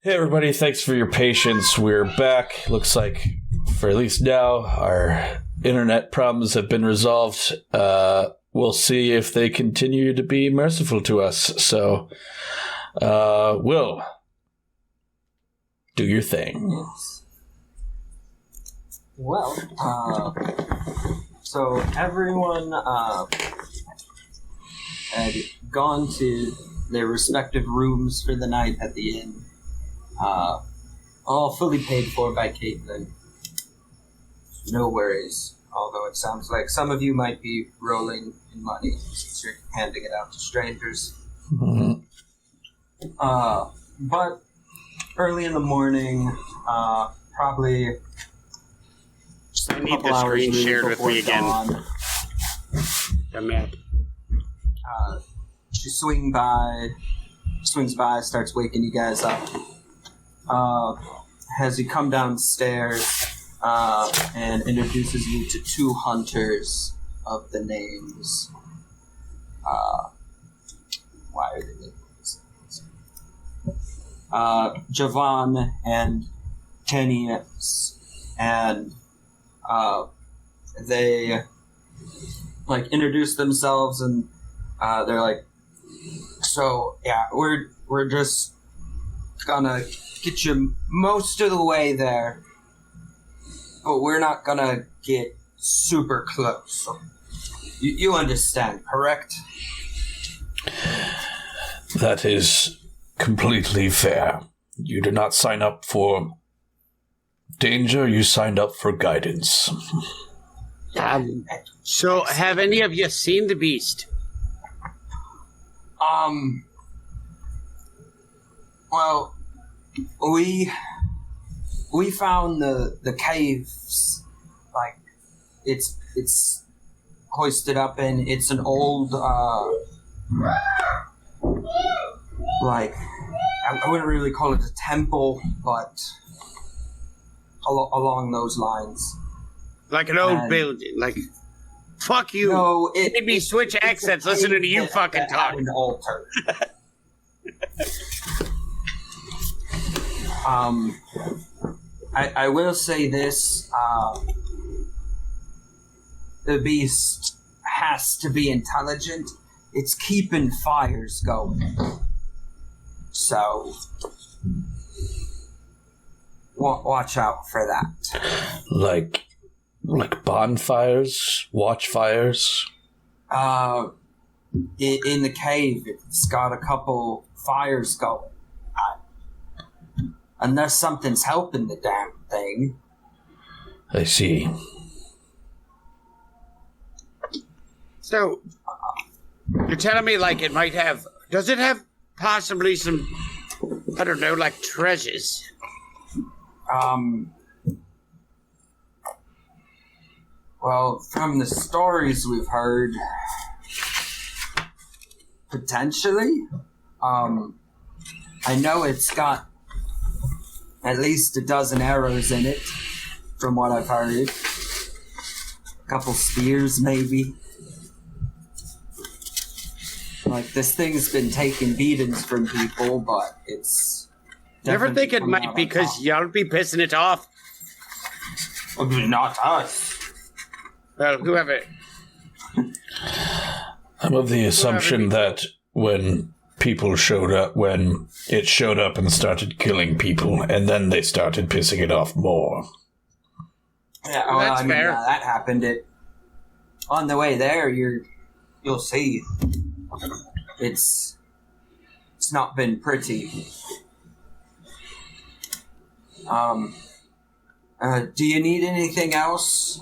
Hey everybody, thanks for your patience. We're back. Looks like, for at least now, our internet problems have been resolved. We'll see if they continue to be merciful to us. So, Will, do your thing. Well, so everyone had gone to their respective rooms for the night at the inn. All fully paid for by Kaitlyn. No worries. Although it sounds like some of you might be rolling in money since you're handing it out to strangers. Mm-hmm. But early in the morning, probably just I need the screen shared with me again. The map. She swings by, starts waking you guys up. Has you come downstairs and introduces you to two hunters of the names. Why are they making these names? Javan and Tenius, and they introduce themselves, and they're like, "So yeah, we're just gonna get you most of the way there, but we're not gonna get super close. You understand, correct?" That is completely fair. You did not sign up for danger, you signed up for guidance. So, have any of you seen the beast? Well, we found the caves, it's hoisted up, and it's an old, I wouldn't really call it a temple, but along those lines. Like an old building, fuck you. No, maybe switch accents listening to you fucking talk. An altar. I will say this, the beast has to be intelligent. It's keeping fires going. So, watch out for that. Like bonfires? Watchfires? In the cave, it's got a couple fires going. Unless something's helping the damn thing. I see. So, you're telling me, it might have... Does it have possibly some, I don't know, treasures? Well, from the stories we've heard, potentially. I know it's got at least a dozen arrows in it, from what I've heard. A couple spears, maybe. This thing's been taking beatings from people, but it's... You ever think it might be because y'all be pissing it off? Well, not us. Well, whoever... I'm of the assumption that when it showed up and started killing people, and then they started pissing it off more. Yeah, well, that's fair. That happened. On the way there, you'll see. It's not been pretty. Do you need anything else?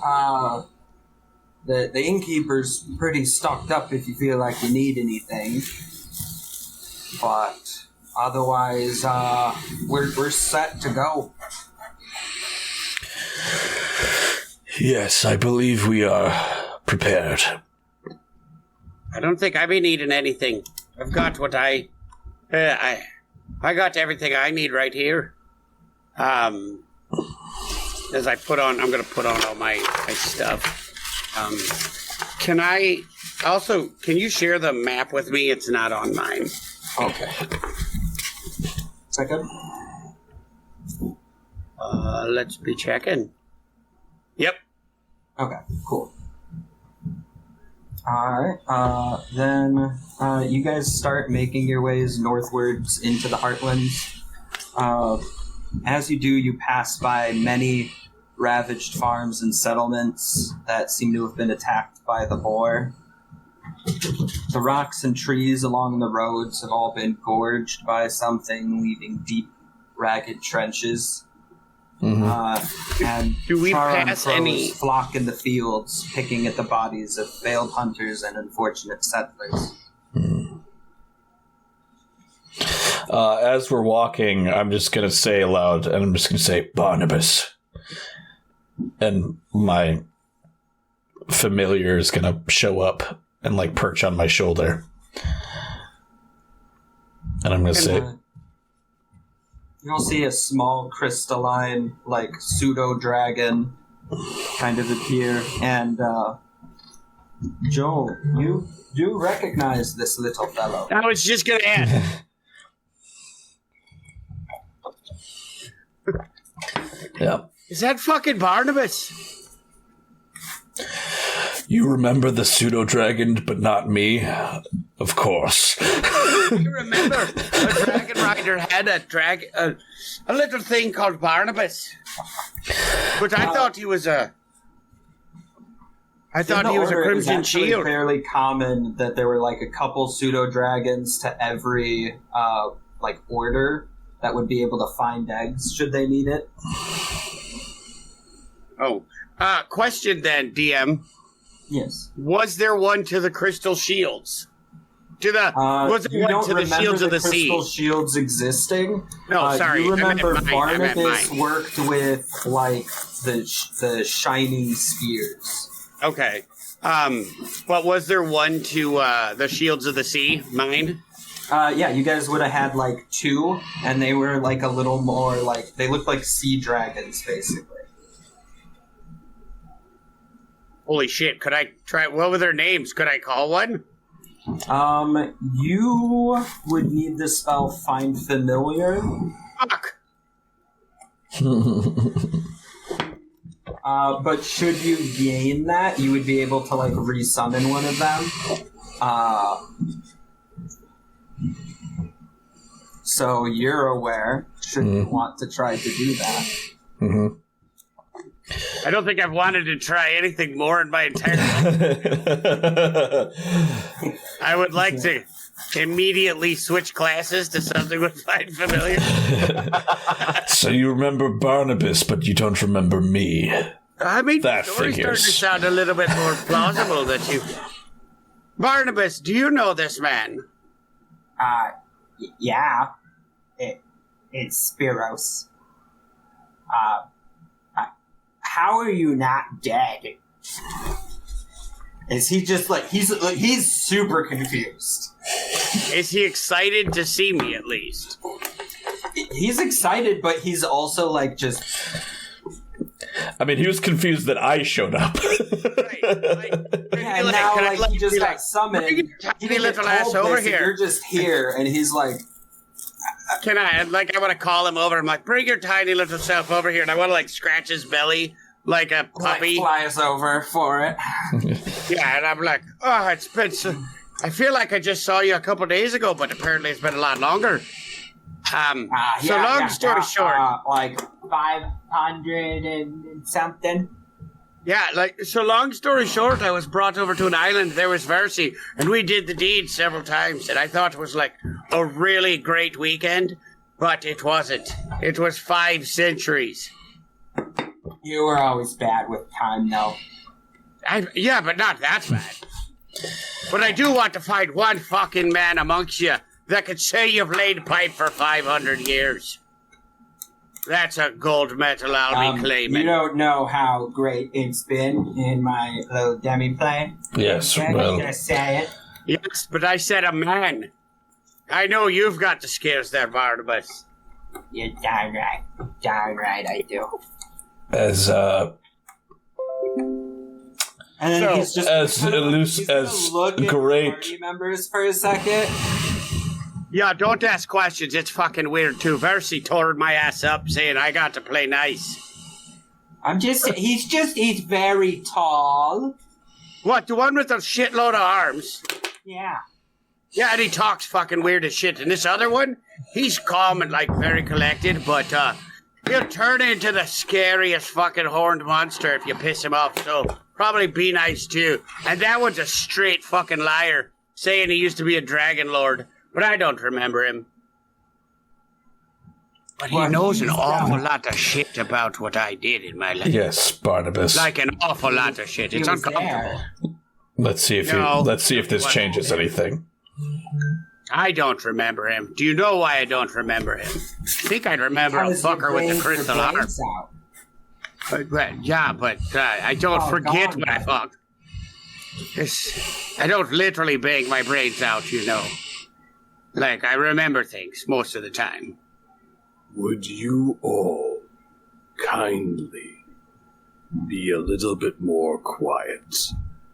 The innkeeper's pretty stocked up if you feel like you need anything. But otherwise, we're set to go. Yes, I believe we are prepared. I don't think I've been needing anything. I've got what I got everything I need right here. As I'm going to put on all my stuff. Can you share the map with me? It's not on mine. Okay. Second. Let's be checking. Yep. Okay, cool. Alright, then you guys start making your ways northwards into the Heartlands. As you do, you pass by many ravaged farms and settlements that seem to have been attacked by the Boar. The rocks and trees along the roads have all been gorged by something, leaving deep, ragged trenches. And do we Chara and pass crows any flock in the fields, picking at the bodies of failed hunters and unfortunate settlers. As we're walking, I'm just going to say aloud, and I'm just going to say, Barnabas. And my familiar is going to show up and, like, perch on my shoulder. And I'm going to say... You'll see a small crystalline, like, pseudo-dragon kind of appear. And, Joel, you do recognize this little fellow. I was just going to ask. Yeah. Is that fucking Barnabas? You remember the pseudo-dragon, but not me? Of course. You remember a dragon rider had a little thing called Barnabas? But I thought he was a... I thought he was a Crimson Shield. It's fairly common that there were, like, a couple pseudo-dragons to every, like, order that would be able to find eggs should they need it. Oh. Question then, DM. Yes. Was there one to the Crystal Shields? Was there one to the Shields of the Sea? Crystal Shields existing? No, sorry. You remember Barnabas worked with, like, the shining spears. Okay. But was there one to the Shields of the Sea? Mine? Yeah, you guys would have had, like, two, and they were, like, a little more, like, they looked like sea dragons, basically. Holy shit, could I try... What were their names? Could I call one? You would need the spell Find Familiar. Fuck! But should you gain that, you would be able to, like, resummon one of them. So you're aware, should you want to try to do that. Mm-hmm. I don't think I've wanted to try anything more in my entire life. I would like to immediately switch classes to something with Find Familiar. So you remember Barnabas, but you don't remember me. I mean, that the story started to figures. sound a little bit more plausible that you... Barnabas, do you know this man? Yeah. It's Spiros. How are you not dead? Is he just like he's super confused? Is he excited to see me at least? He's excited, but he's also like just. I mean, he was confused that I showed up. Right. And now, like, he just got summoned. He didn't little get ass told over this, here. You're just here, and he's like. Can I want to call him over. I'm like, bring your tiny little self over here, and I want to like scratch his belly. Like a puppy. Like flies over for it. Yeah, and I'm like, oh, it's been so... I feel like I just saw you a couple days ago, but apparently it's been a lot longer. Long story short... like 500 and something. Yeah, long story short, I was brought over to an island, there was Versi, and we did the deed several times, and I thought it was like a really great weekend, but it wasn't. It was 5 centuries. You were always bad with time, though. Yeah, but not that bad. But I do want to find one fucking man amongst you that could say you've laid pipe for 500 years. That's a gold medal I'll be claiming. You don't know how great it's been in my little demi-plane. Yes, I'm well... gonna say it. Yes, but I said a man. I know you've got the skills there, Barnabas. You're darn right. Darn right I do. As And then he's just as loose as look at great. party members for a second. Yeah, don't ask questions. It's fucking weird, too. Versi tore my ass up saying I got to play nice. He's very tall. What, the one with the shitload of arms? Yeah. Yeah, and he talks fucking weird as shit. And this other one, he's calm and, like, very collected, but, he'll turn into the scariest fucking horned monster if you piss him off, so probably be nice, too. And that one's a straight fucking liar, saying he used to be a dragon lord. But I don't remember him. But he knows an awful lot of shit about what I did in my life. Yes, Barnabas. Like an awful lot of shit. It's uncomfortable. Let's see if this changes anything. I don't remember him. Do you know why I don't remember him? I think I'd remember a fucker with the crystal arm. But I don't forget what I fucked. I don't literally bang my brains out, you know. Like, I remember things most of the time. Would you all kindly be a little bit more quiet?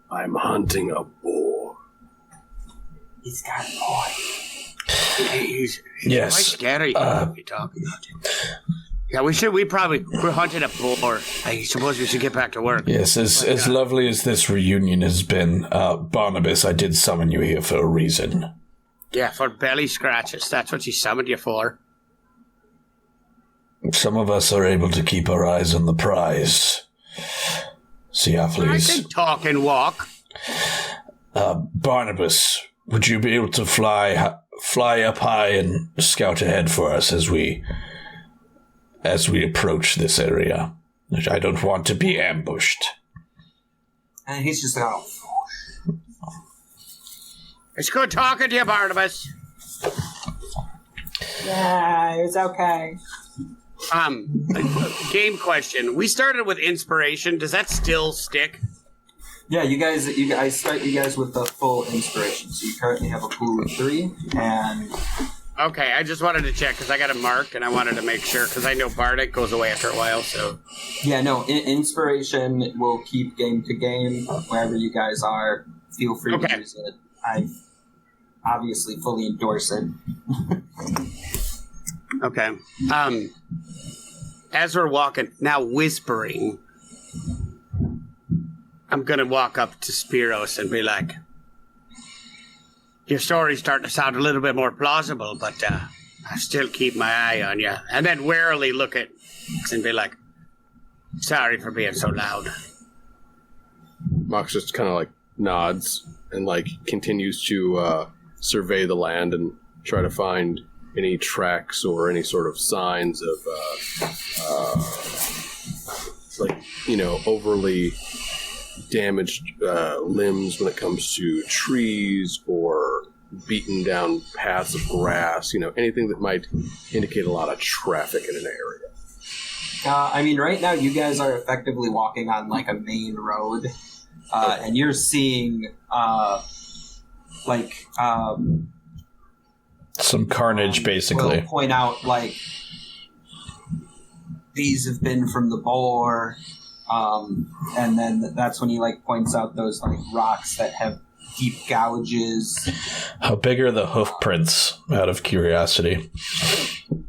I'm hunting a boar. He's got a boy. He's Yes. quite scary if you talk about it. Yeah, we're hunting a boar. I suppose we should get back to work. Yes, as lovely as this reunion has been, Barnabas, I did summon you here for a reason. Yeah, for belly scratches. That's what she summoned you for. Some of us are able to keep our eyes on the prize. Theophilus. I can talk and walk. Barnabas, would you be able to fly up high and scout ahead for us as we approach this area? I don't want to be ambushed. And he's just out. It's good talking to you, Barnabas. Yeah, it's okay. Game question. We started with inspiration. Does that still stick? Yeah, I start you guys with the full inspiration. So you currently have a pool of 3, and... Okay, I just wanted to check, because I got it marked, and I wanted to make sure, because I know Bardic goes away after a while, so... Yeah, no, inspiration will keep game to game. Wherever you guys are, feel free to use it. I obviously fully endorse it. Okay. As we're walking, now whispering, I'm going to walk up to Spiros and be like, your story's starting to sound a little bit more plausible, but I still keep my eye on you. And then warily look at Mox and be like, sorry for being so loud. Mox just kind of like nods and like continues to survey the land and try to find any tracks or any sort of signs of overly damaged limbs when it comes to trees or beaten down paths of grass, anything that might indicate a lot of traffic in an area. Right now you guys are effectively walking on like a main road, and you're seeing some carnage, basically. We'll point out, like, these have been from the boar, and then that's when he, like, points out those, like, rocks that have deep gouges. How big are the hoof prints, out of curiosity?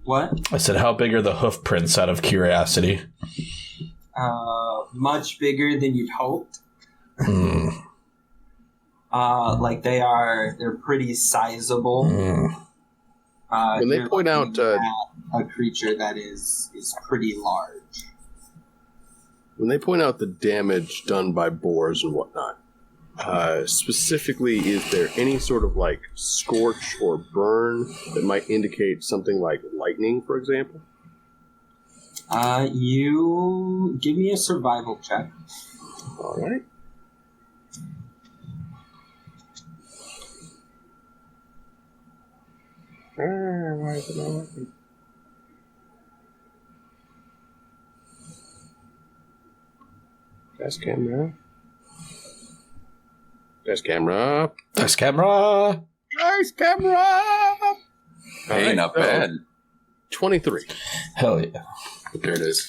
What? I said, how big are the hoof prints, out of curiosity? Much bigger than you'd hoped. They're pretty sizable. When they point out a creature that is pretty large. When they point out the damage done by boars and whatnot, specifically, is there any sort of like scorch or burn that might indicate something like lightning, for example? You give me a survival check. All right. Why is it not working? Test camera. Test camera. Test camera. Nice camera. Hey, not bad. 23. Hell yeah. There it is.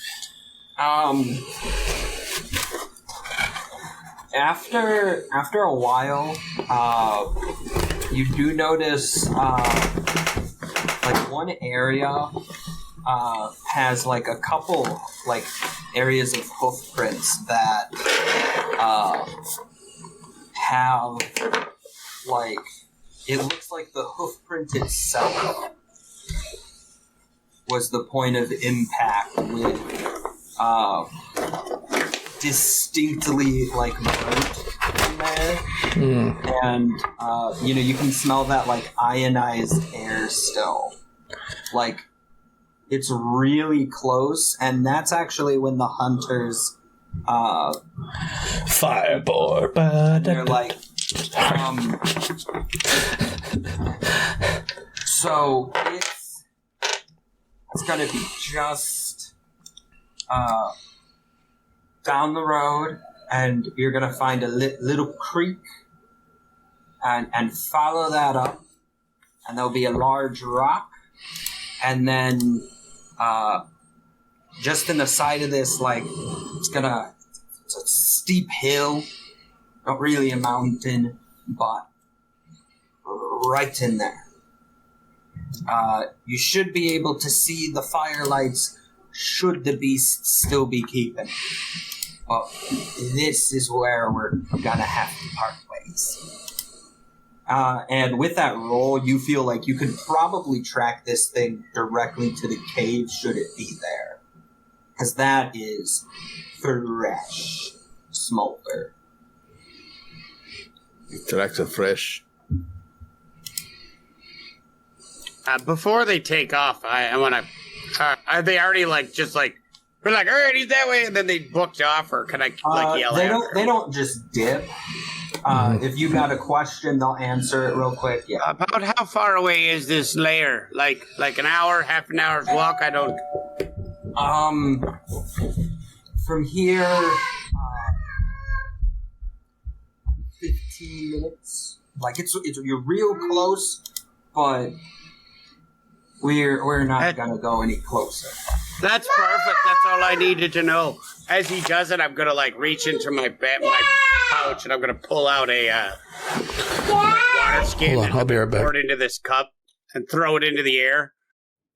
After a while, you do notice like one area has like a couple like areas of hoof prints that have like it looks like the hoof print itself was the point of impact with distinctly like burnt in there. And you can smell that like ionized air still. Like it's really close, and that's actually when the hunters Fireboard. They're like so it's gonna be just down the road, and you're gonna find a little creek and follow that up, and there'll be a large rock, and then just in the side of this, like it's a steep hill, not really a mountain, but right in there. You should be able to see the firelights should the beast still be keeping. But this is where we're gonna have to part ways. And with that roll, you feel like you could probably track this thing directly to the cave should it be there. Because that is fresh smolder. Tracks are fresh. Before they take off, I want to. Are they already like just like we're like, all right, he's that way, and then they booked off, or can I like yell at them? They don't just dip. If you got a question, they'll answer it real quick. Yeah. About how far away is this lair? Like an hour, half an hour's walk? I don't. From here, 15 minutes. Like it's you're real close, but we're not gonna go any closer. That's perfect. That's all I needed to know. As he does it, I'm gonna like reach into my pouch, and I'm gonna pull out a water skin. Hold on, I'll be right back. Pour it into this cup and throw it into the air,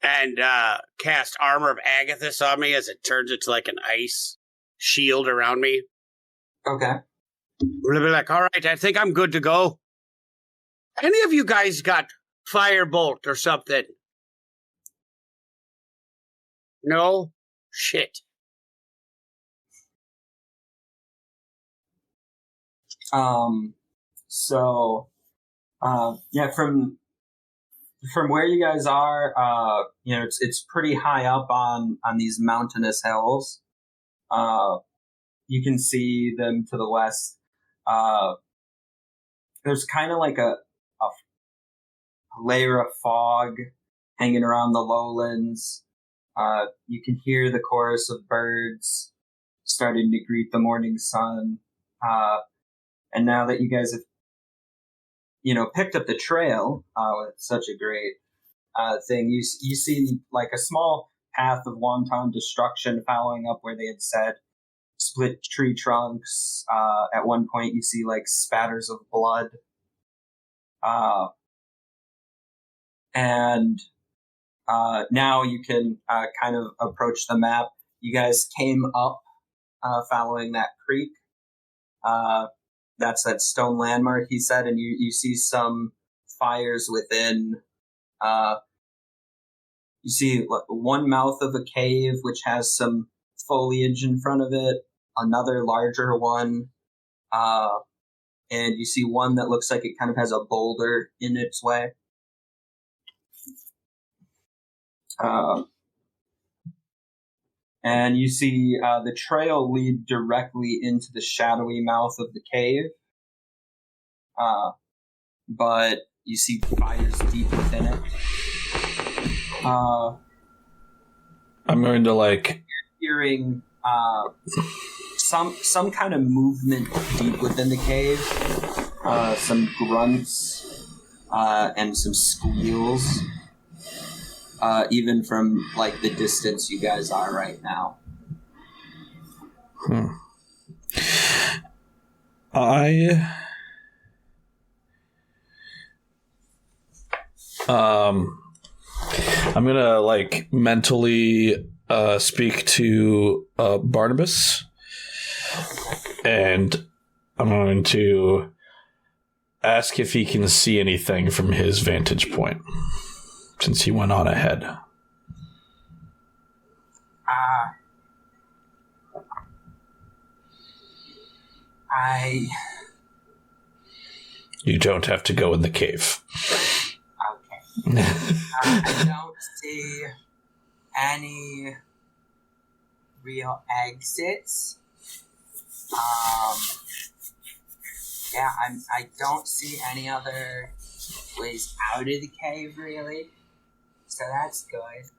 and cast Armor of Agathis on me as it turns into like an ice shield around me. Okay. We'll be like, all right, I think I'm good to go. Any of you guys got Firebolt or something? No? Shit. From where you guys are, it's pretty high up on these mountainous hills. You can see them to the west. There's kind of like a layer of fog hanging around the lowlands. You can hear the chorus of birds starting to greet the morning sun. And now that you guys have, picked up the trail with such a great thing, you see like a small path of wanton destruction following up where they had said split tree trunks. At one point, you see like spatters of blood. And now you can kind of approach the map. You guys came up following that creek. That's that stone landmark, he said, and you see some fires within. You see one mouth of a cave, which has some foliage in front of it, another larger one, and you see one that looks like it kind of has a boulder in its way. And you see the trail lead directly into the shadowy mouth of the cave. But you see fires deep within it. I'm going to like... You're hearing some kind of movement deep within the cave. Some grunts and some squeals. Even from like the distance you guys are right now. I'm gonna mentally speak to Barnabas, and I'm going to ask if he can see anything from his vantage point, since he went on ahead. You don't have to go in the cave. Okay. I don't see any real exits. I don't see any other ways out of the cave, really. So that's good.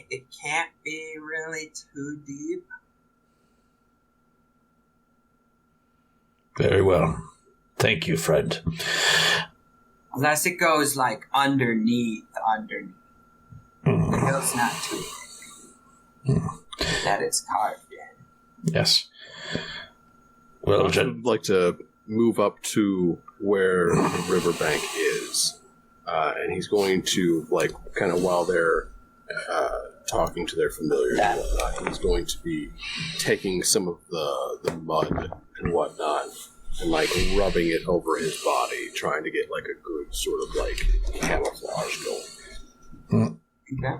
It can't be really too deep. Very well. Thank you, friend. Unless it goes underneath. It goes not too deep. That it's carved in. Yes. Well, I'd like to move up to where the riverbank is. And he's going to, kind of while they're talking to their familiars and whatnot, he's going to be taking some of the mud and whatnot and, rubbing it over his body, trying to get, a good sort of, camouflage going. Okay.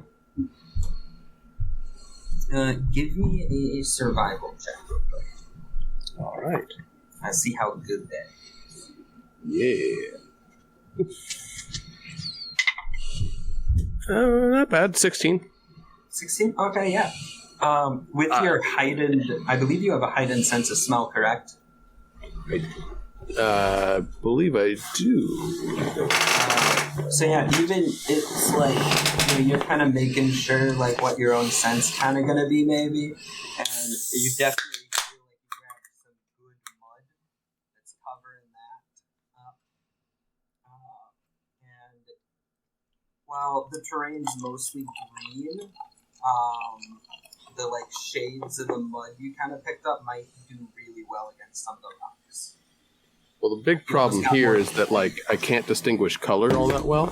Give me a survival check real quick. All right. I see how good that is. Yeah. Not bad. 16. 16? Okay, yeah. With your heightened... I believe you have a heightened sense of smell, correct? I believe I do. So yeah, even it's you're kind of making sure what your own scent's kind of gonna be maybe, and you definitely feel like you grabbed some good mud that's covering that up. And while the terrain's mostly green, the shades of the mud you kind of picked up might do really well against some of the rocks. Well, the big problem here is that, I can't distinguish color all that well.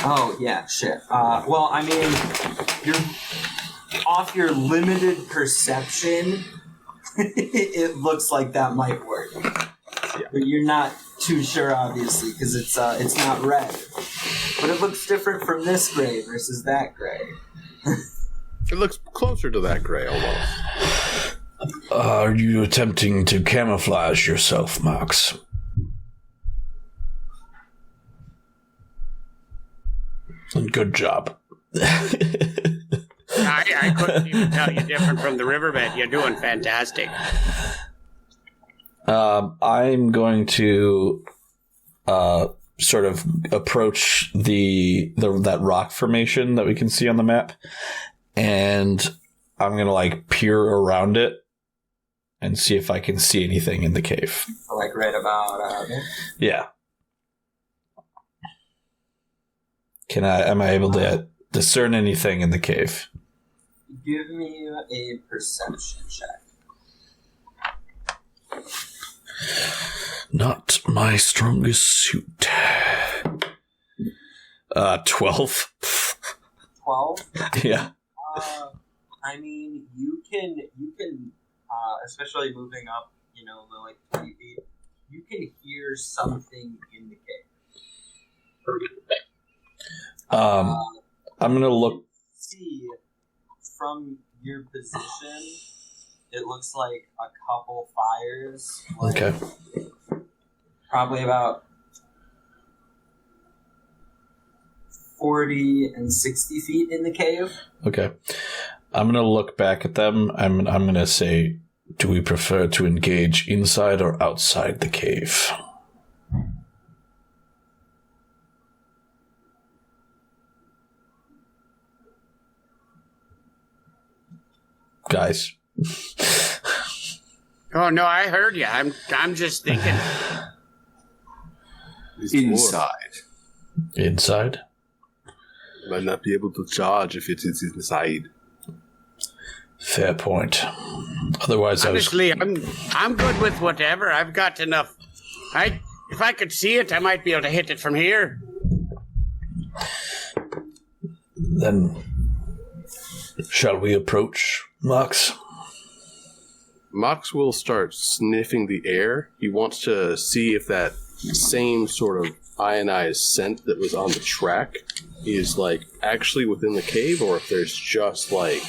Oh, yeah, shit. Well, I mean, you're off your limited perception, it looks like that might work. Yeah. But you're not too sure, obviously, because it's not red. But it looks different from this gray versus that gray. It looks closer to that gray, almost. Are you attempting to camouflage yourself, Max? Good job. I couldn't even tell you different from the riverbed. You're doing fantastic. I'm going to sort of approach that rock formation that we can see on the map, and I'm going to peer around it and see if I can see anything in the cave. Right about there? Yeah. Am I able to discern anything in the cave? Give me a perception check. Not my strongest suit. 12. 12? Yeah. I mean, you can, especially moving up, 3 feet, you can hear something in the cave. I'm gonna look. See, from your position, it looks like a couple fires. Okay. Probably about 40 and 60 feet in the cave. Okay. I'm gonna look back at them. I'm gonna say, do we prefer to engage inside or outside the cave? Guys. Oh no, I heard you. I'm just thinking. Inside. Inside? Might not be able to charge if it is inside. Fair point. Otherwise, honestly, I'm good with whatever. I've got enough. If I could see it, I might be able to hit it from here. Then, shall we approach, Mox? Mox will start sniffing the air. He wants to see if that same sort of ionized scent that was on the track is like actually within the cave, or if there's just like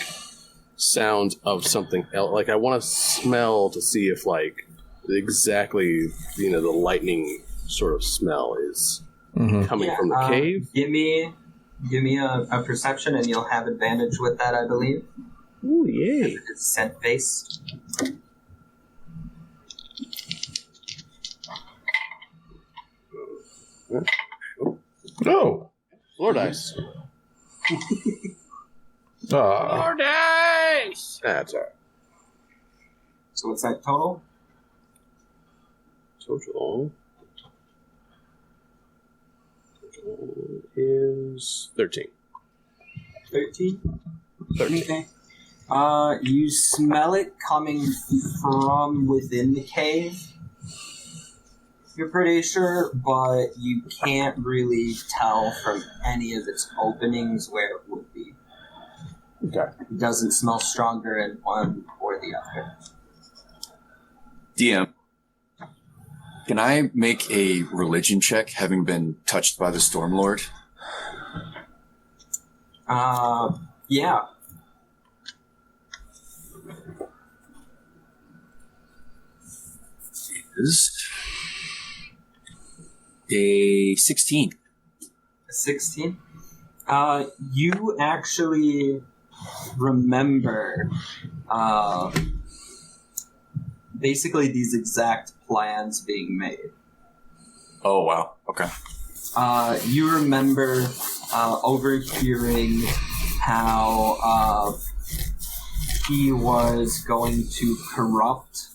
sounds of something else. Like I want to smell to see if like exactly the lightning sort of smell is coming from the cave. Give me a perception, and you'll have advantage with that, I believe. Ooh, yay! It's scent based. Oh, Lord dice. More dice! That's all right. So what's that total? Total is 13. 13? Okay. You smell it coming from within the cave. You're pretty sure, but you can't really tell from any of its openings where it would be. Okay. It doesn't smell stronger in one or the other. DM, can I make a religion check having been touched by the Stormlord? Yeah. Is a 16. 16? You actually remember, basically these exact plans being made. Oh, wow. Okay. You remember overhearing how he was going to corrupt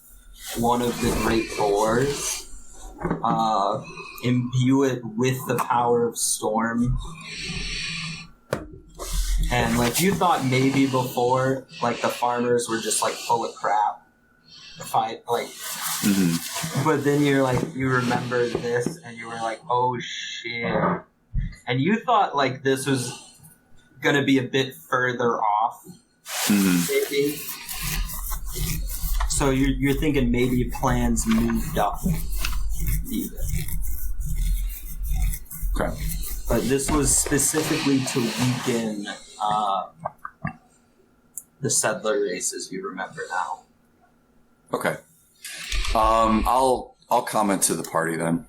one of the great boars, imbue it with the power of storm. And like you thought maybe before, like the farmers were just like full of crap. But then you remembered this and you were like, oh shit. And you thought like this was gonna be a bit further off, maybe. So you're thinking maybe plans moved up even. Okay. But this was specifically to weaken the settler races, you remember now. Okay. I'll comment to the party then.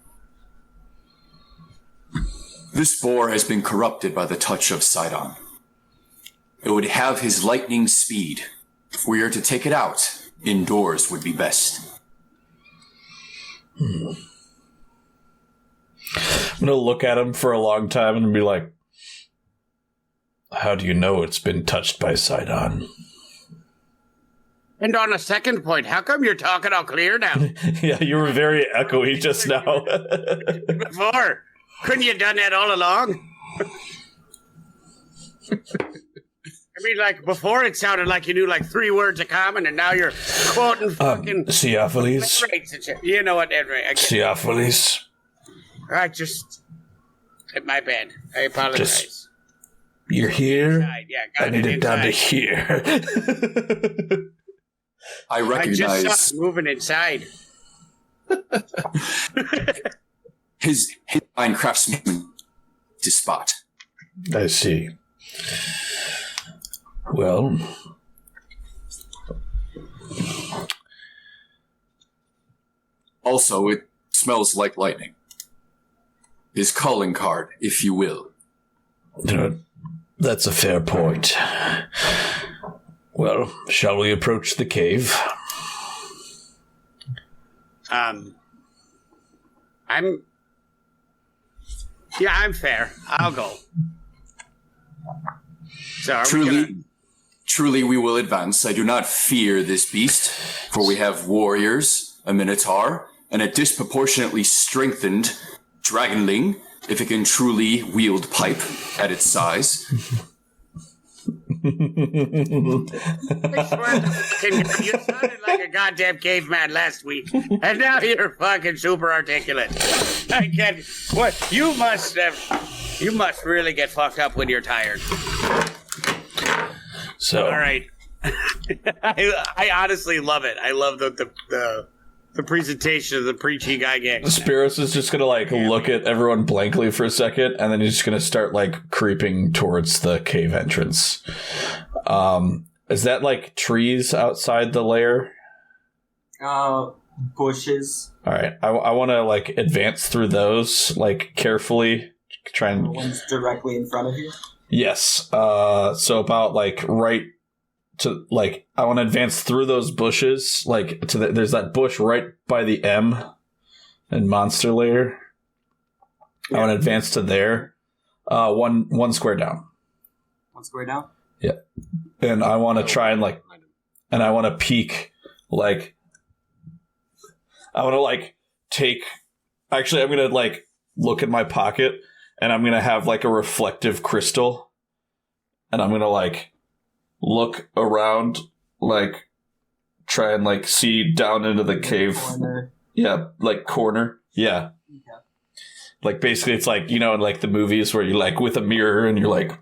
This boar has been corrupted by the touch of Sidon. It would have his lightning speed. If we are to take it out, indoors would be best. I'm going to look at him for a long time and be like, how do you know it's been touched by Sidon? And on a second point, how come you're talking all clear now? Yeah, you were very echoey just now. Before, couldn't you have done that all along? I mean, like, before it sounded like you knew, like, 3 words of common, and now you're quoting fucking... Theophilus. You know what, Edward? Theophilus. I just... My bad. I apologize. You're here? Yeah, I need it down to here. I recognize... I just saw it moving inside. his fine craftsman to spot. I see. Well, also, it smells like lightning. His calling card, if you will. That's a fair point. Well, shall we approach the cave? I'm fair. I'll go. So Truly we will advance. I do not fear this beast, for we have warriors, a minotaur, and a disproportionately strengthened dragonling, if it can truly wield pipe at its size. I swear to fucking God, you sounded like a goddamn caveman last week, and now you're fucking super articulate. I can't. What you must really get fucked up when you're tired. So, all right. I honestly love it. I love the presentation of the preachy guy gang. Spiros is just gonna look at everyone blankly for a second, and then he's just gonna start creeping towards the cave entrance. Is that trees outside the lair? Bushes. All right, I want to advance through those carefully. Try and the ones directly in front of you. Yes. So about right to I want to advance through those bushes to there's that bush right by the M in Monster Lair. Yeah. I want to advance to there. One square down. One square down? Yeah. And I want to try and and I want to peek I want to take actually I'm going to look in my pocket and I'm going to have a reflective crystal and I'm going to look around, try and see down into the cave. Corner. Yeah, corner. Yeah. Okay. Basically it's in the movies where you with a mirror and you're Okay.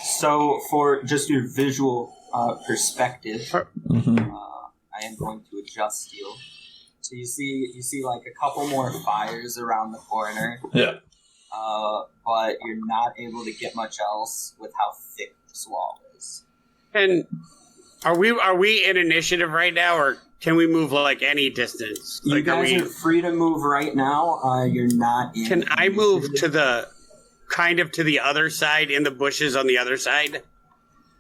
So for just your visual perspective, mm-hmm. I am going to adjust you. So you see a couple more fires around the corner. Yeah. But you're not able to get much else with how thick this wall is. And are we in initiative right now, or can we move any distance? You guys are free to move right now. You're not in. Can I move to the other side in the bushes on the other side?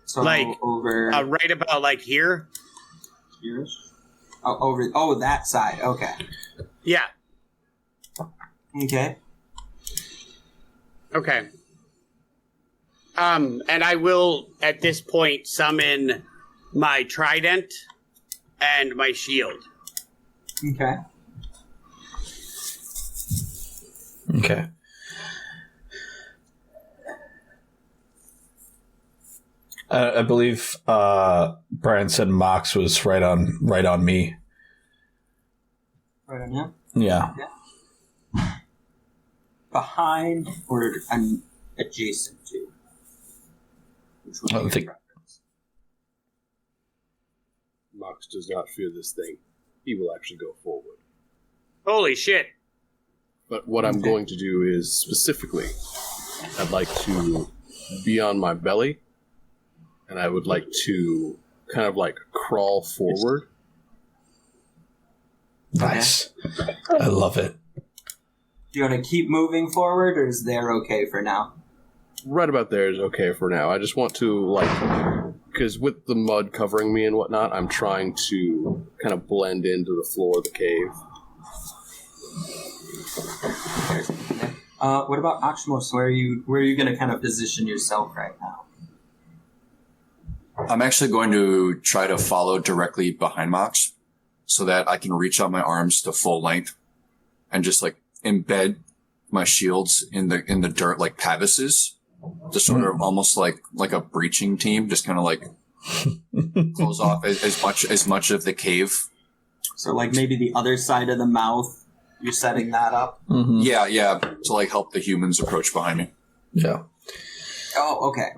So over right about here. Here. Over that side. Okay. Yeah. Okay. Okay. And I will, at this point, summon my trident and my shield. Okay. Okay. I believe Brian said Mox was right on me. Right on you? Yeah. Behind or adjacent to? Which would be your preference? Mox does not fear this thing. He will actually go forward. Holy shit. But what I'm going to do is specifically, I'd like to be on my belly, and I would like to kind of crawl forward. Nice. I love it. Do you want to keep moving forward, or is there okay for now? Right about there is okay for now. I just want to, because with the mud covering me and whatnot, I'm trying to kind of blend into the floor of the cave. What about Oxmos? Where are you going to kind of position yourself right now? I'm actually going to try to follow directly behind Mox so that I can reach out my arms to full length and just embed my shields in the dirt like Pavis's, just sort of almost like a breaching team, just kind of close off as much of the cave. So maybe the other side of the mouth, you're setting that up? Mm-hmm. Yeah, to help the humans approach behind me. Yeah. Oh, okay.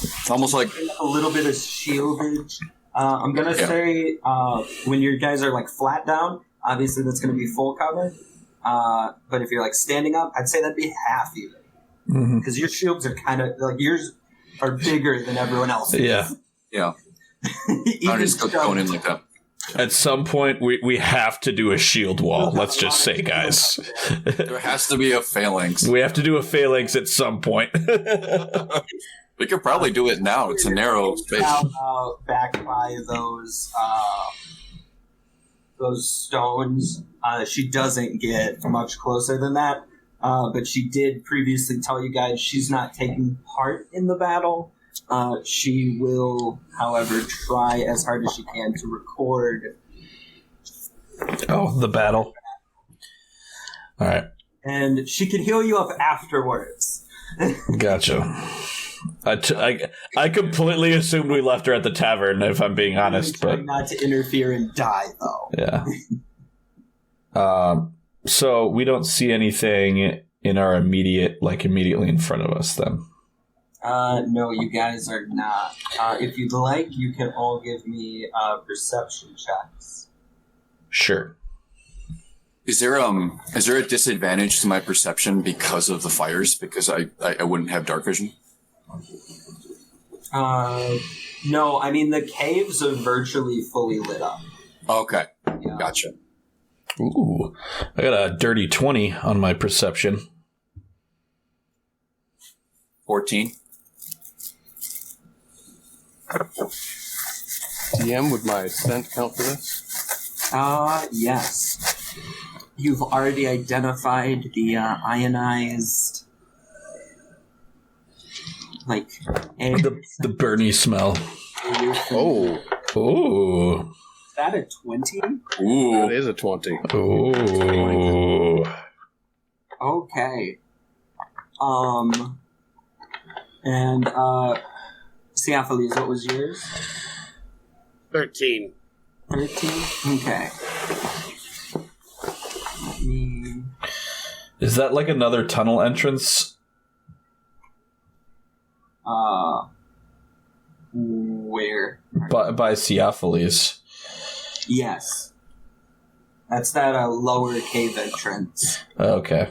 It's almost like a little bit of shieldage. I'm gonna say when you guys are flat down, obviously that's gonna be full cover. But if you're standing up, I'd say that'd be half even, because your shields are kind of yours are bigger than everyone else's. Yeah. I'm just going in like that. At some point, we have to do a shield wall. Let's just say, guys. There has to be a phalanx. We have to do a phalanx at some point. We could probably do it now. It's a narrow space. Back by those stones. She doesn't get much closer than that. But she did previously tell you guys she's not taking part in the battle. She will, however, try as hard as she can to record. Oh, the battle. All right. And she can heal you up afterwards. Gotcha. I completely assumed we left her at the tavern, if I'm being honest. But not to interfere and die, though. Yeah. So we don't see anything in our immediately in front of us, then. No, you guys are not. If you'd like, you can all give me perception checks. Sure. Is there a disadvantage to my perception because of the fires? Because I wouldn't have dark vision? No, I mean, the caves are virtually fully lit up. Okay. Yeah. Gotcha. Ooh. I got a dirty 20 on my perception. 14. DM, would my scent count for this? Yes. You've already identified the ionized, air. The Bernie smell. Oh. Ooh. Is that a 20? Ooh. That is a 20. Ooh. Okay. And, Theophilus, what was yours? 13. 13? Okay. Let me... Is that like another tunnel entrance? Where? By Theophilus. Yes. That's that lower cave entrance. Okay.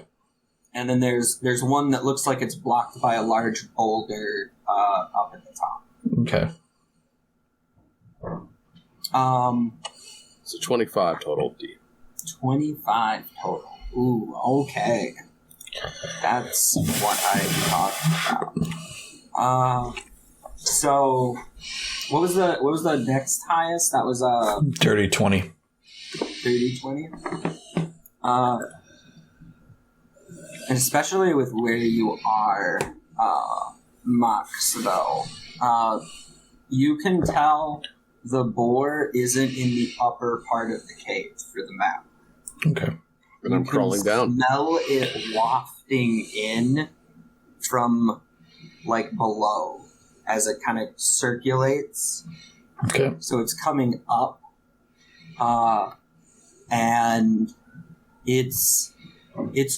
And then there's one that looks like it's blocked by a large boulder up at the top. Okay. So 25 total. 25 total. Ooh, okay. That's what I'm talking about. So what was the next highest? That was Dirty 20. 30-20. And especially with where you are, Mox, though, you can tell the boar isn't in the upper part of the cave for the map. Okay. And I'm crawling down. Smell it wafting in from below as it kind of circulates. Okay. So it's coming up, and it's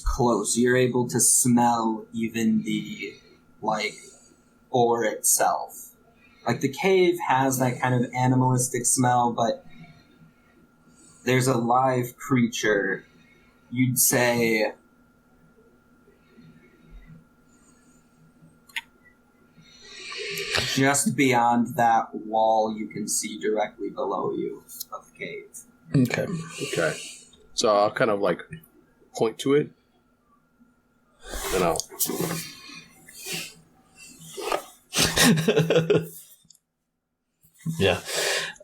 close. You're able to smell even the boar itself. The cave has that kind of animalistic smell, but there's a live creature. You'd say just beyond that wall you can see directly below you of the cave. Okay. Okay. So I'll kind of point to it. Then I'll... Yeah.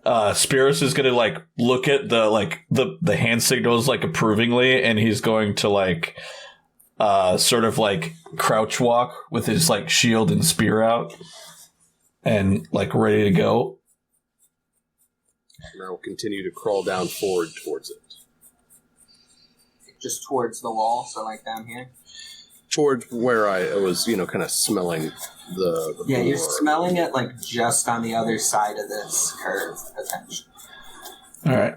Spiros is gonna look at the hand signals approvingly, and he's going to sort of crouch walk with his shield and spear out and ready to go. And I will continue to crawl down forward towards it. Just towards the wall, so down here? Towards where I was, kind of smelling the yeah, boar. You're smelling it just on the other side of this curve, potentially. All right.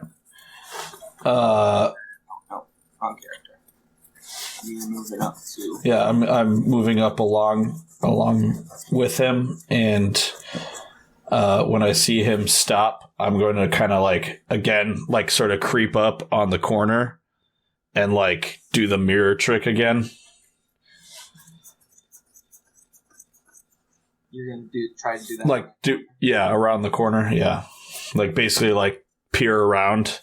No, wrong character. You're moving up too. Yeah, I'm moving up along with him, and when I see him stop, I'm going to kind of again sort of creep up on the corner and do the mirror trick again. You're gonna try to do that. Around the corner, yeah. Basically peer around.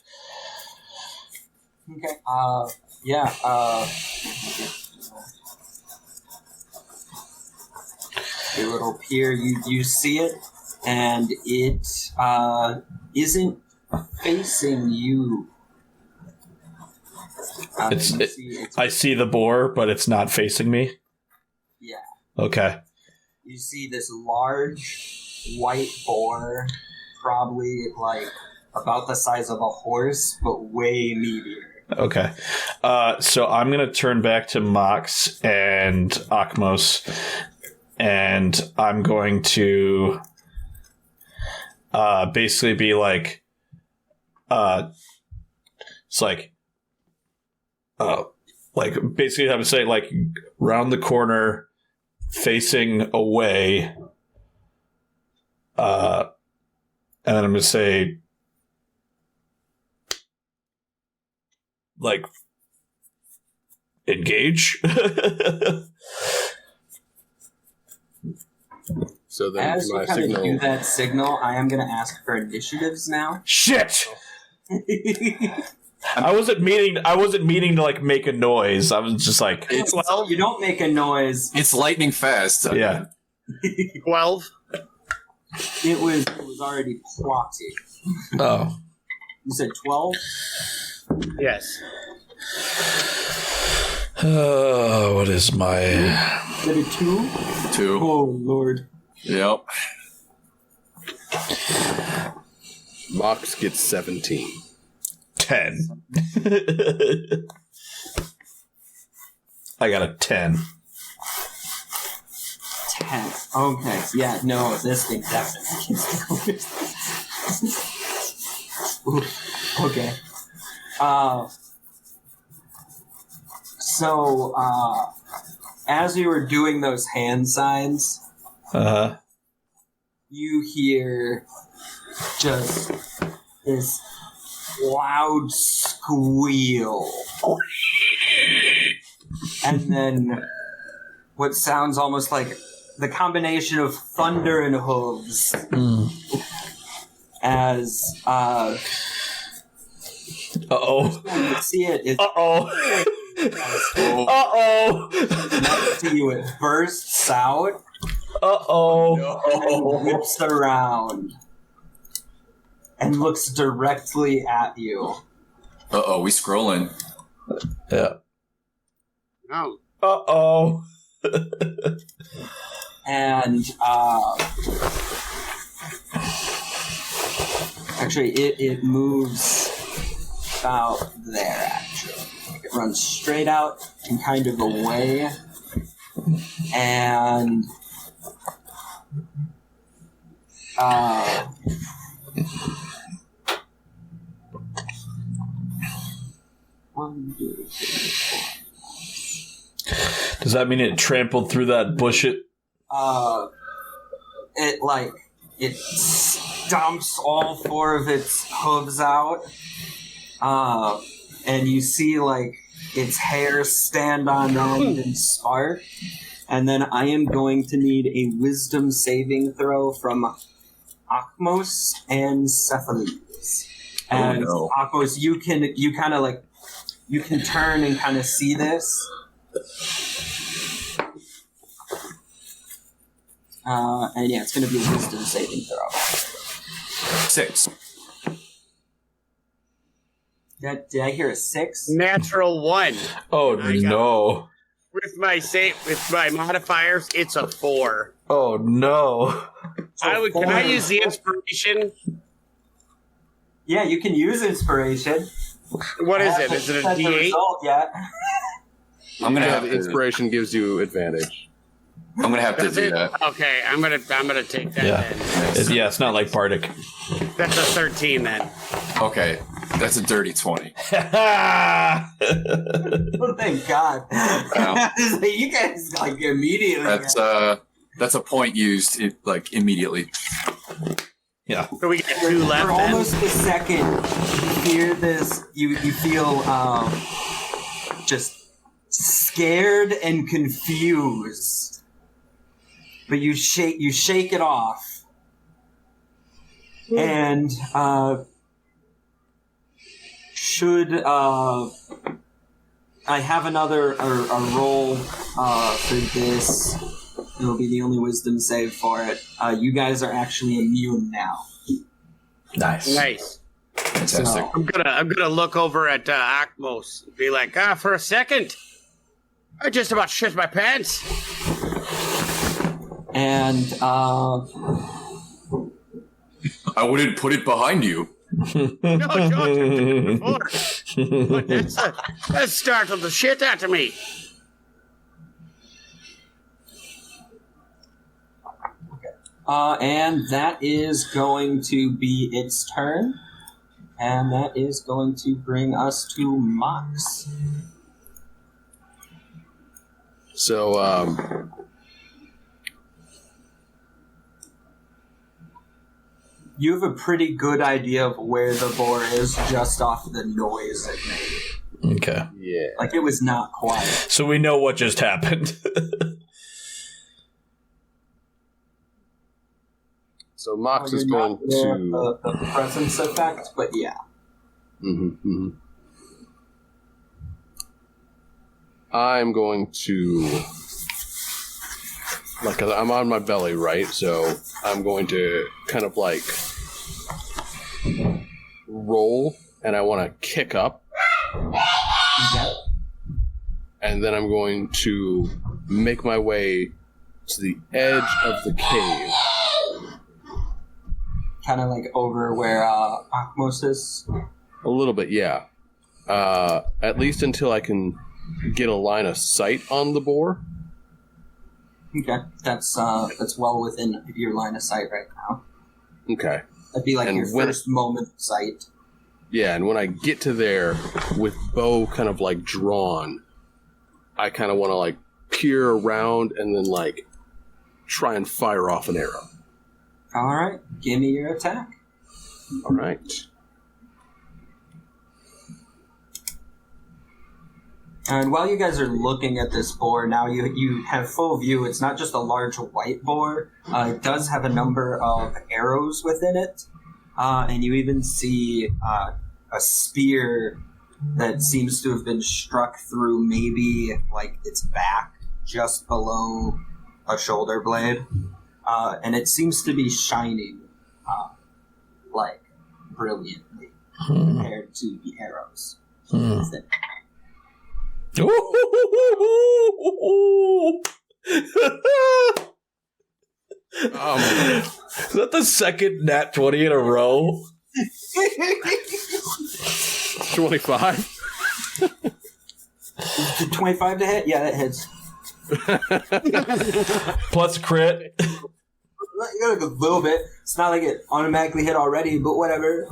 Okay. Yeah. A little peer. You see it, and it isn't facing you. I see the boar, but it's not facing me. Yeah. Okay. You see this large white boar, probably about the size of a horse, but way meatier. Okay. So I'm going to turn back to Mox and Akmos, and I'm going to basically be like, it's like basically I would say like round the corner, facing away, and then I'm going to say, like, engage. So then As you kind of do that signal, I am going to ask for initiatives now. Shit! I wasn't meaning to like make a noise. I was just like, It's you don't make a noise. It's lightning fast. Yeah. 12. It was already plotted. Oh. You said 12? Yes. What is my... Is it a 2? 2. Oh, Lord. Yep. Mox gets 17. 10. I got a 10. 10. Okay. Yeah, no, this thing definitely can okay. So, as you were doing those hand signs, you hear just this loud squeal. And then what sounds almost like the combination of thunder and hooves. As, Uh-oh. you see it is Uh-oh. Uh-oh. next to you. It bursts out Uh-oh. and then whips around and looks directly at you. Uh-oh, we scrolling. Yeah. No. Uh-oh. And actually it moves about there, actually. It runs straight out and kind of away. And one, two, three. Does that mean it trampled through that bush? It stomps all 4 of its hooves out, and you see like its hair stand on end and spark. And then I am going to need a wisdom saving throw from Akmos and Cephalus. And Akmos, you can turn and kind of see this. And yeah, it's going to be a wisdom saving throw. 6. Did I hear a 6? Natural 1. Oh, no. With my modifiers, it's a 4. Oh, no. Can I use the inspiration? Yeah, you can use inspiration. What is it? Is it a D8? D8? Yet. I'm gonna have the to. inspiration gives you advantage. I'm gonna have to do that. Okay, I'm gonna take that. Yeah. Then. It's not like Bardic. That's a 13 then. Okay, that's a dirty 20. Oh, thank God. Wow. You guys like immediately. That's a point used immediately. Yeah. So we got 2 left. For almost a second, you hear this. You feel just scared and confused, but you shake it off, and should I have another a roll for this? It'll be the only wisdom save for it. You guys are actually immune now. Nice. Fantastic. So, I'm gonna look over at Akmos and be like, for a second, I just about shit my pants. and I wouldn't put it behind you. No, George, I've done it before. That startled the shit out of me. And that is going to be its turn. And that is going to bring us to Mox. So, you have a pretty good idea of where the boar is just off the noise it made. Okay. yeah. Like, it was not quiet. So we know what just happened. So Mox is You're going not aware to... of the presence effect, but yeah. I'm going to... Like, I'm on my belly, right? So I'm going to kind of like roll, and I want to kick up. Okay. And then I'm going to make my way to the edge of the cave. Kind of like over where Akmos is. A little bit, yeah. At least until I can get a line of sight on the boar. Okay, that's well within your line of sight right now. Okay. That'd be like And your when- first moment of sight. Yeah, and when I get to there with bow kind of like drawn, I kind of want to like peer around and then like try and fire off an arrow. All right, give me your attack. All right. And while you guys are looking at this boar, now you have full view. It's not just a large white boar. It does have a number of arrows within it. And you even see a spear that seems to have been struck through maybe like its back, just below a shoulder blade. And it seems to be shining like brilliantly compared to the arrows. Within it. Is that the second nat 20 in a row? 25. 25 to hit? Yeah, that hits. Plus crit. You got a little bit. It's not like it automatically hit already, but whatever.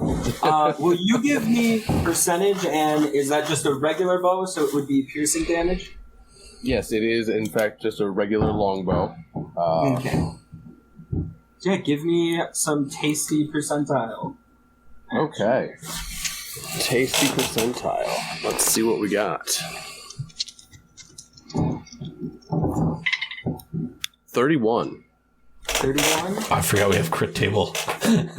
Will you give me percentage, and is that just a regular bow, so it would be piercing damage? Yes, it is in fact just a regular longbow. Okay. Yeah, give me some tasty percentile. Okay. Tasty percentile. Let's see what we got. 31. 31? I forgot we have crit table. Yep.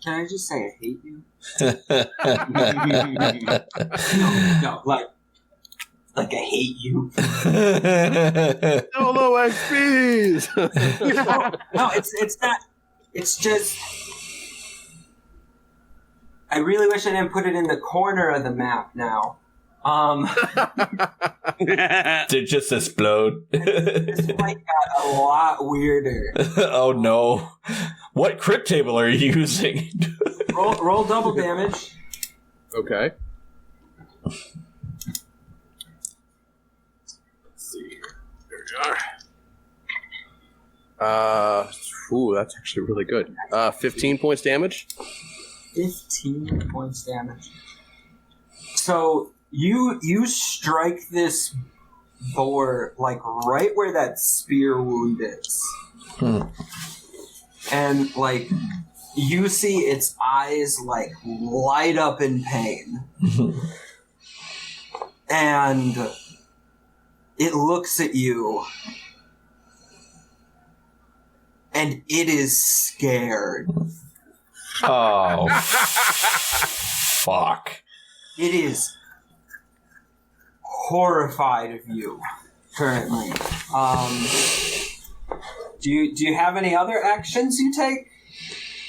Can I just say I hate you? No, like I hate you. Solo XPs! No, it's not. It's just. I really wish I didn't put it in the corner of the map now. Did it just explode? This fight got a lot weirder. Oh no. What crit table are you using? Roll double damage. Okay. Let's see. There we are. Ooh, that's actually really good. 15 points damage. 15 points damage. So you strike this boar like right where that spear wound is. And like you see its eyes like light up in pain. And it looks at you. And it is scared. Oh. Fuck. It is horrified of you currently. Do you have any other actions you take?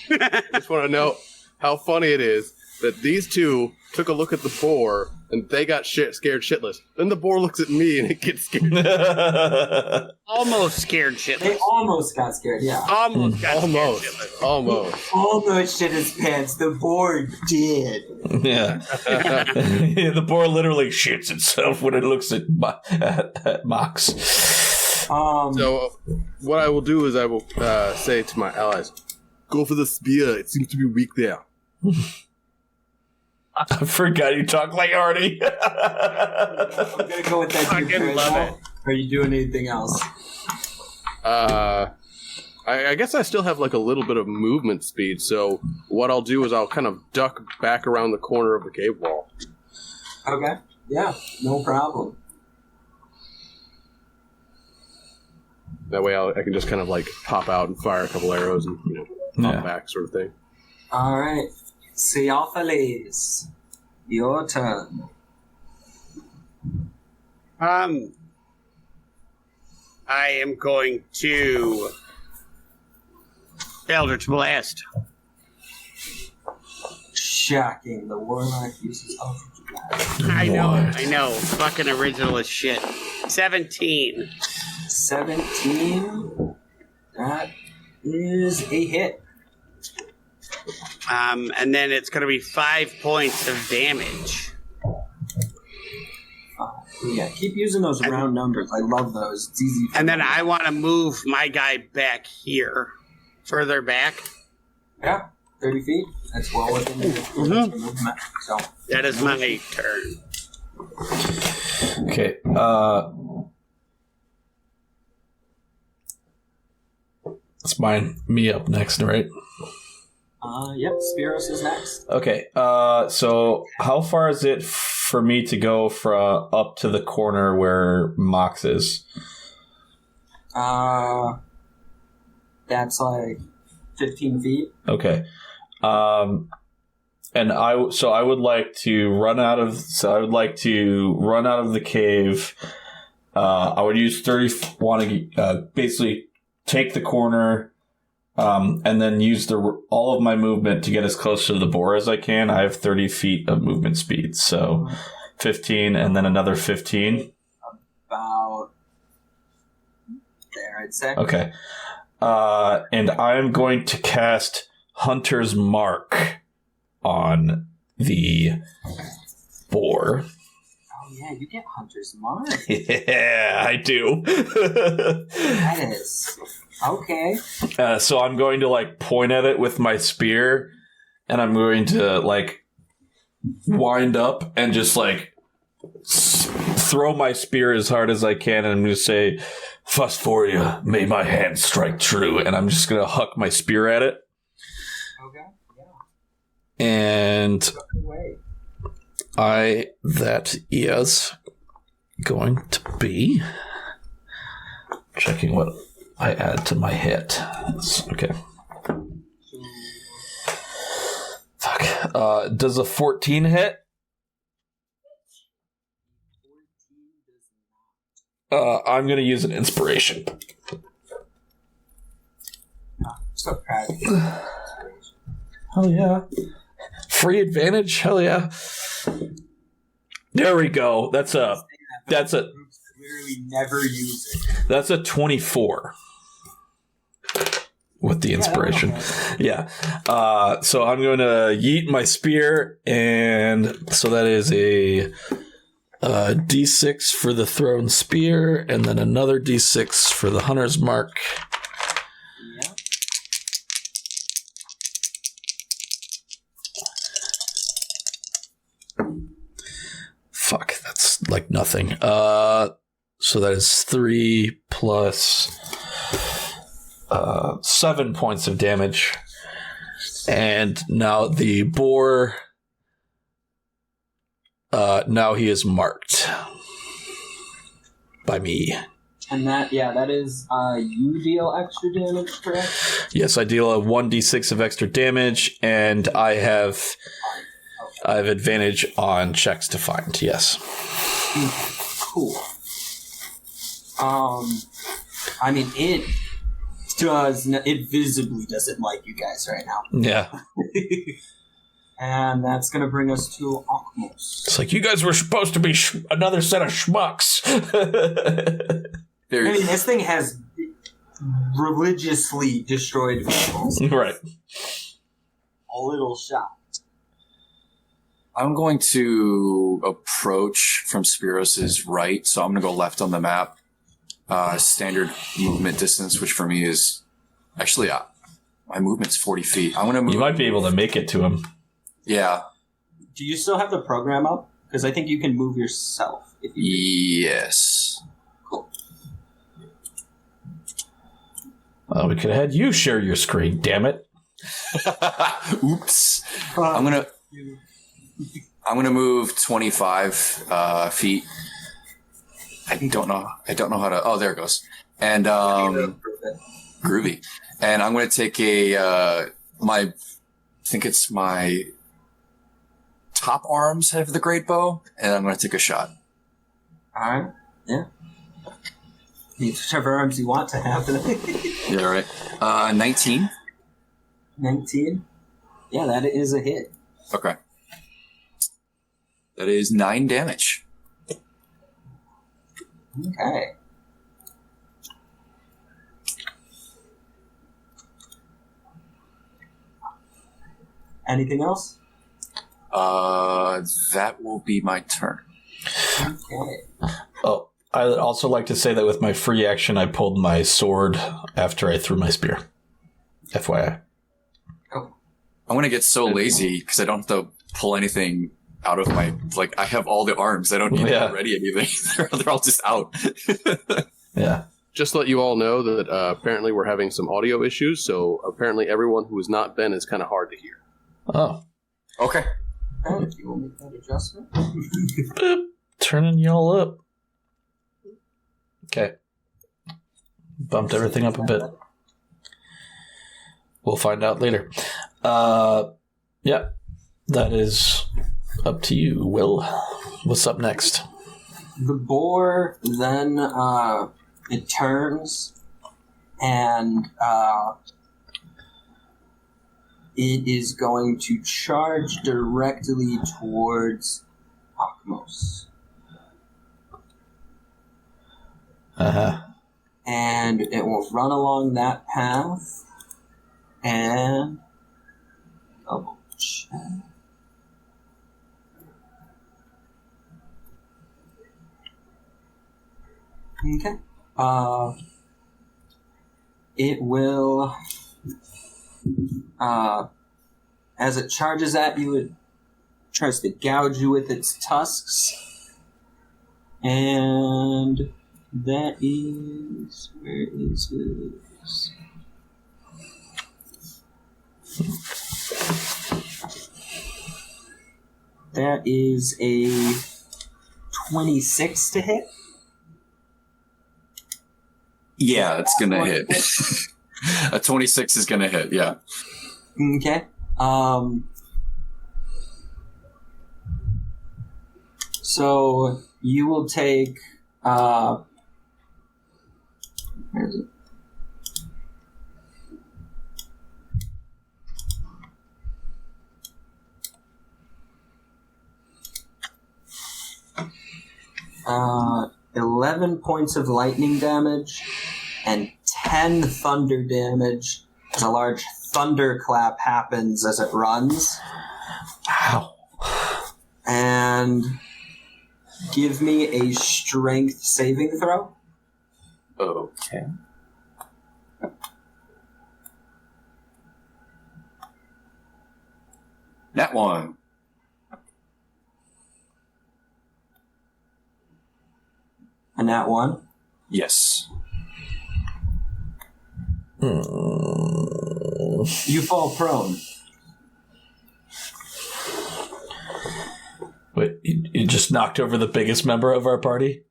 I just want to know how funny it is that these two took a look at the boar and they got scared shitless. Then the boar looks at me and it gets scared. Almost scared shitless. They almost got scared, yeah. Almost got scared shitless. Almost shit his pants. The boar did. Yeah. The boar literally shits itself when it looks at Mox. So what I will do is I will say to my allies, go for the spear. It seems to be weak there. I forgot you talk like Artie. I'm gonna go with that. I love it. Are you doing anything else? I guess I still have like a little bit of movement speed, so what I'll do is I'll kind of duck back around the corner of the cave wall. Okay. Yeah, no problem. That way I can just kind of like pop out and fire a couple arrows and, pop back sort of thing. All right. Theophilus, your turn. I am going to Eldritch Blast. Shocking. The warlock uses Eldritch Blast. I know. Fucking original as shit. 17. 17. That is a hit. And then it's going to be 5 points of damage. Yeah, keep using those round numbers. I love those. It's easy. And then I want to move my guy back here. Further back. Yeah, 30 feet. That's well within your movement. So that is my turn. Okay. It's me up next, right? Yep, Spiros is next. Okay, so how far is it for me to go from up to the corner where Mox is? That's like 15 feet. Okay. And I would like to run out of the cave. I would use 30, basically take the corner, and then use all of my movement to get as close to the boar as I can. I have 30 feet of movement speed, so 15 and then another 15. About there, I'd say. Okay. And I'm going to cast Hunter's Mark on the boar. Oh yeah, you get Hunter's Mark. Yeah, I do. That is okay. So I'm going to point at it with my spear, and I'm going to wind up and just throw my spear as hard as I can, and I'm going to say, "Phosphoria, may my hand strike true," and I'm just going to huck my spear at it. Okay. Yeah. And that is going to be checking what I add to my hit. Okay. Fuck. Does a 14 hit? I'm going to use an inspiration. So proud. Hell yeah. Free advantage? Hell yeah. There we go. That's a literally never use it. That's a 24 with the inspiration. Yeah. So I'm going to yeet my spear, and so that is a D6 for the thrown spear, and then another D6 for the hunter's mark. Yeah. Fuck, that's nothing. So that is 3 plus 7 points of damage. And now the boar, now he is marked by me. And that is, you deal extra damage, correct? Yes, I deal a 1d6 of extra damage, and I have advantage on checks to find, yes. Cool. I mean, it visibly doesn't like you guys right now. Yeah. And that's going to bring us to Akmos. It's like, you guys were supposed to be another set of schmucks. I mean, this thing has religiously destroyed vehicles. Right. A little shocked. I'm going to approach from Spiros's right, so I'm going to go left on the map. Standard movement distance, which for me is actually my movement's 40 feet. I'm going to move. You might be able to make it to him. Yeah. Do you still have the program up? Because I think you can move yourself. If you Yes. Cool. Well, we could have had you share your screen, damn it. Oops. I'm gonna move 25 feet. I don't know how to. Oh, there it goes. And groovy. And I'm gonna take I think it's my top arms have the great bow, and I'm gonna take a shot. All right. Yeah. Whichever arms you want to have. Yeah, right. 19. 19. Yeah, that is a hit. Okay. That is 9 damage. Okay. Anything else? That will be my turn. Okay. Oh, I'd also like to say that with my free action, I pulled my sword after I threw my spear. FYI. Oh. I'm going to get so lazy because I don't have to pull anything out of my... Like, I have all the arms. I don't need to ready anything. They're all just out. Yeah. Just to let you all know that apparently we're having some audio issues, so apparently everyone who has not been is kind of hard to hear. Oh. Okay. And you will make that adjustment. Boop. Turning y'all up. Okay. Bumped everything up a bit. We'll find out later. Yeah. That is up to you, Will. What's up next? The boar then it turns and it is going to charge directly towards Akmos. Uh-huh. And it will run along that path and double check. Okay. It will, as it charges at you, it tries to gouge you with its tusks. And that is, where is this? That is a 26 to hit. Yeah, it's going to hit. A 26 is going to hit, yeah. Okay. So you will take, where is it? Uh, 11 points of lightning damage and 10 thunder damage as a large thunderclap happens as it runs. Wow. And give me a strength saving throw. Okay. That one. And that one. Yes. You fall prone. Wait, you just knocked over the biggest member of our party?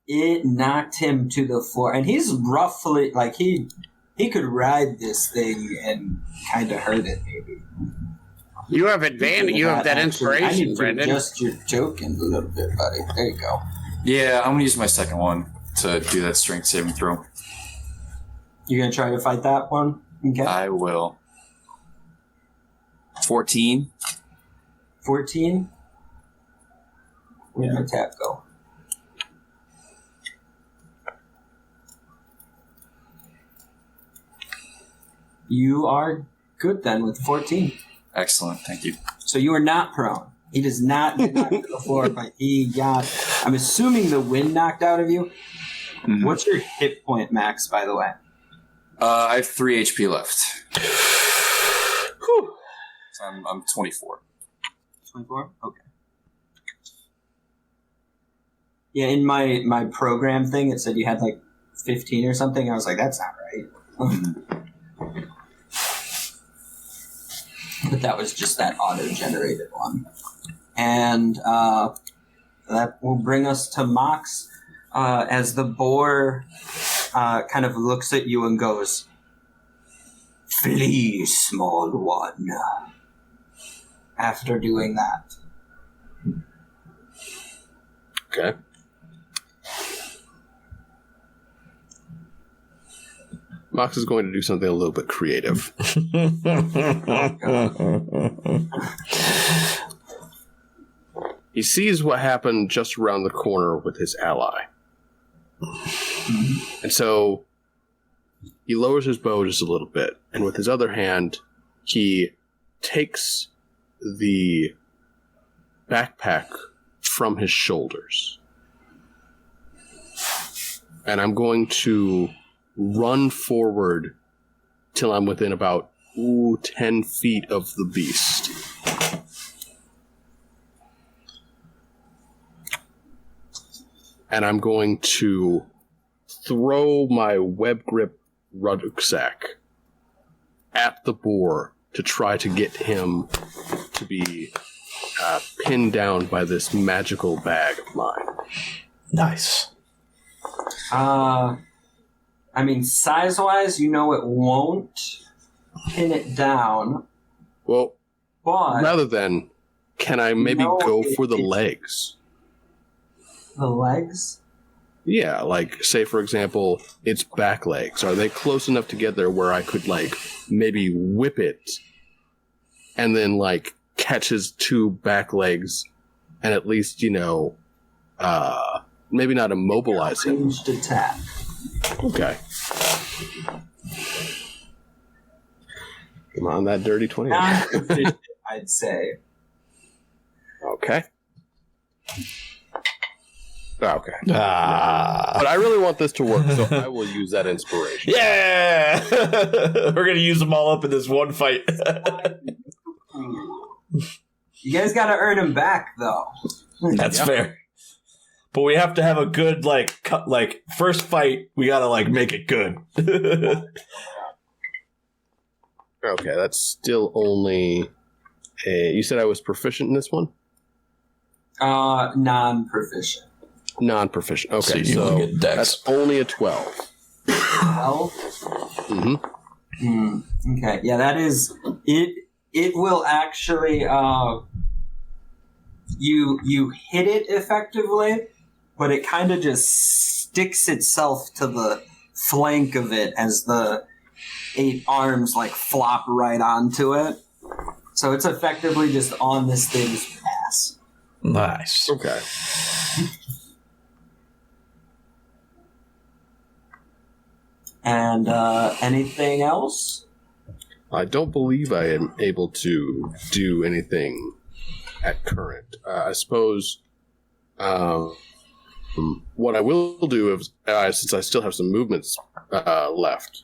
It knocked him to the floor. And he's roughly, like, he could ride this thing and kind of hurt it, maybe. You have advantage. You have that inspiration, I need to Brendan. adjust your token a little bit, buddy. There you go. Yeah, I'm going to use my second one to do that strength saving throw. You're going to try to fight that one? Okay. I will. 14. 14? Where'd my tab go? You are good then with 14. Excellent. Thank you. So you are not prone. He does not get knocked to the floor, but he got... I'm assuming the wind knocked out of you. Mm-hmm. What's your hit point max, by the way? I have 3 HP left. Whew. So I'm 24. 24? Okay. Yeah, in my program thing, it said you had like 15 or something. I was like, that's not right. But that was just that auto-generated one. And that will bring us to Mox as the boar kind of looks at you and goes, "Flee, small one." After doing that. Okay. Mox is going to do something a little bit creative. He sees what happened just around the corner with his ally. And so he lowers his bow just a little bit, and with his other hand, he takes the backpack from his shoulders. And I'm going to run forward till I'm within about 10 feet of the beast. And I'm going to throw my web grip rucksack at the boar to try to get him to be pinned down by this magical bag of mine. Nice. I mean, size-wise, you know it won't pin it down. Well, but rather than, can I maybe go for the legs? The legs? Yeah, like, say, for example, its back legs. Are they close enough together where I could, like, maybe whip it and then, like, catch his 2 back legs and at least, maybe not immobilize him? Ranged attack. Okay. Come on, that dirty 20. Not proficient, I'd say. Okay. Okay. But But I really want this to work, so I will use that inspiration. yeah! We're going to use them all up in this one fight. You guys gotta earn him back, though. That's fair. But we have to have a good, first fight, we gotta, make it good. Okay, that's still only a... You said I was proficient in this one? Non-proficient. Non-proficient. Okay, So you will get dex. That's only a 12. 12? Mm-hmm. Okay, yeah, that is... It will actually... You hit it effectively, but it kind of just sticks itself to the flank of it as the 8 arms flop right onto it. So it's effectively just on this thing's ass. Nice. Okay. And anything else? I don't believe I am able to do anything at current. I suppose what I will do, is, since I still have some movements left,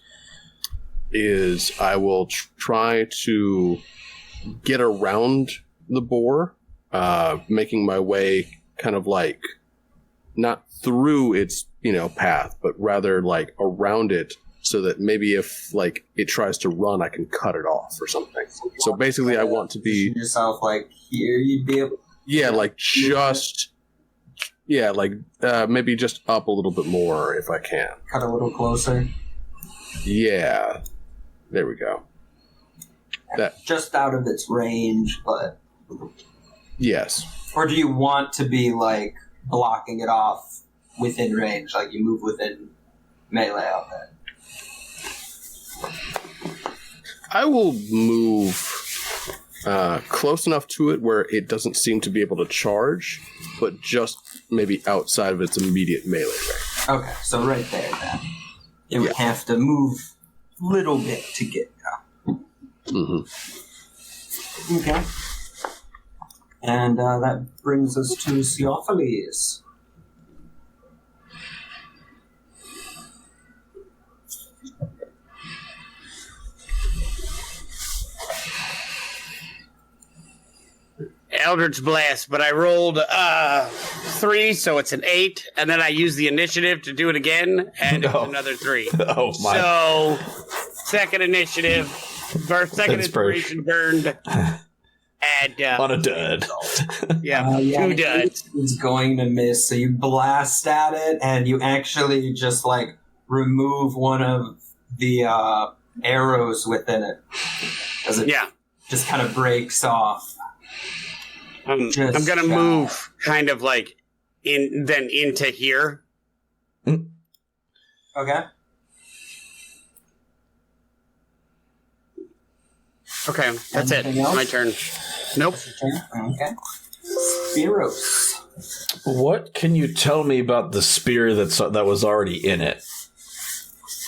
is I will try to get around the boar, making my way kind of not through its path, but rather around it, so that maybe if it tries to run, I can cut it off or something. So basically, I want to be yourself here. You'd be able. Yeah, maybe just up a little bit more if I can. Cut a little closer. Yeah, there we go. That just out of its range, but yes. Or do you want to be blocking it off within range, you move within melee of it? I will move close enough to it where it doesn't seem to be able to charge, but just maybe outside of its immediate melee range. Okay, so right there then. It would have to move a little bit to get you. Mm-hmm. Okay. And that brings us to Theophilus. Eldritch Blast, but I rolled 3, so it's an 8, and then I use the initiative to do it again, and it's another 3. Oh my! So second initiative, second inspiration burned, and on a dud. Yeah, 2 duds. It's going to miss, so you blast at it, and you actually just like remove one of the arrows within it, as it just kind of breaks off. I'm gonna move kind of like into here. Okay. Okay, that's Anything it. else? My turn. Nope. Okay. Spiros. What can you tell me about the spear that was already in it?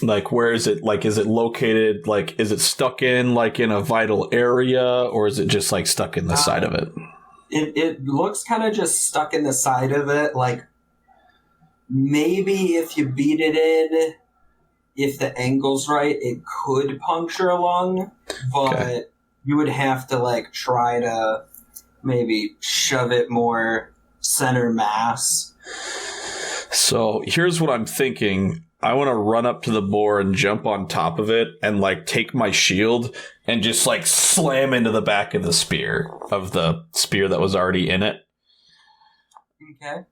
Like, where is it? Like, is it located? Like, is it stuck in a vital area, or is it just like stuck in the side of it? It looks kind of just stuck in the side of it. Like, maybe if you beat it in, if the angle's right, it could puncture a lung, but you would have to like try to maybe shove it more center mass. So here's what I'm thinking. I want to run up to the boar and jump on top of it and like take my shield and just like slam into the back of the spear that was already in it. Okay.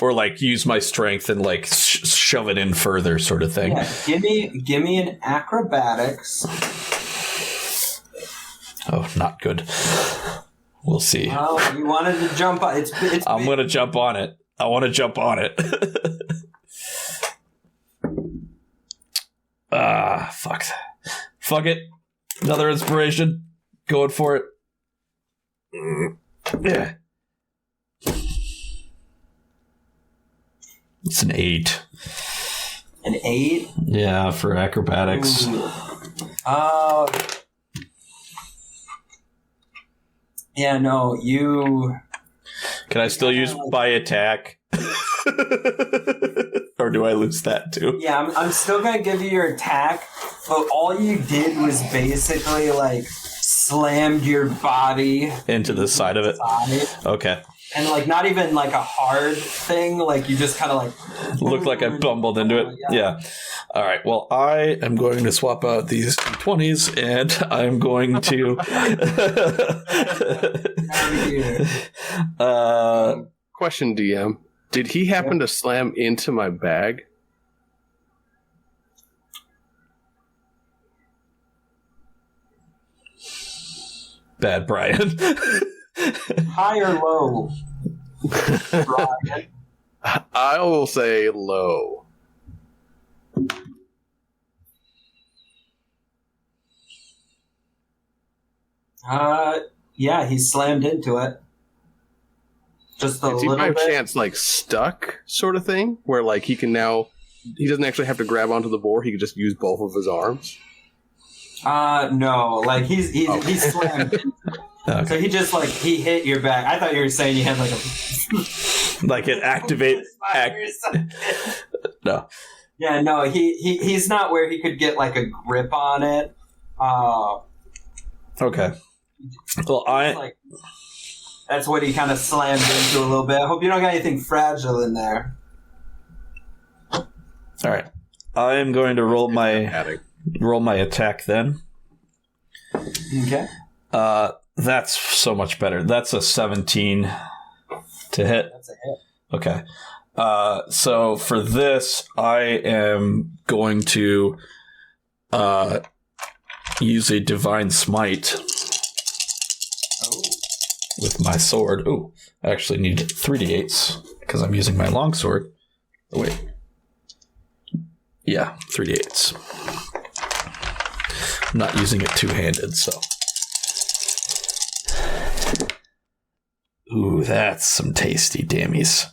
Or like use my strength and like shove it in further, sort of thing. Yeah, give me an acrobatics. Oh, not good. We'll see. Oh, you wanted to jump on it's I'm gonna jump on it. I want to jump on it. Fuck. Fuck it. Another inspiration. Going for it. Yeah. It's an 8. An 8? Yeah, for acrobatics. Yeah, no, you... Can I still use my attack? Or do I lose that too? Yeah, I'm still going to give you your attack, but all you did was basically, like, slammed your body... Into the side of it? Okay. And, like, not even, like, a hard thing. Like, you just kind of, like... Looked like I bumbled into it. Yeah. All right. Well, I am going to swap out these 20s, and I'm going to... Question, DM. Did he happen to slam into my bag? Bad Brian. High or low? Brian? I will say low. Yeah, he slammed into it. Just a Is he little by bit. chance like stuck, sort of thing, where like he doesn't actually have to grab onto the boar. He can just use both of his arms. No, like he slammed into it. Okay. So he just like he hit your back. I thought you were saying you had like a like it activate. No. Yeah, no, he's not where he could get like a grip on it. Okay. Well, that's what he kind of slammed into a little bit. I hope you don't got anything fragile in there. All right. I am going to roll my attack then. Okay. That's so much better. That's a 17 to hit. That's a hit. Okay. So for this, I am going to use a Divine Smite. Oh. with my sword. Ooh, I actually need 3d8s because I'm using my longsword. Oh, wait. Yeah, 3d8s. I'm not using it two-handed, so. Ooh, that's some tasty dammies.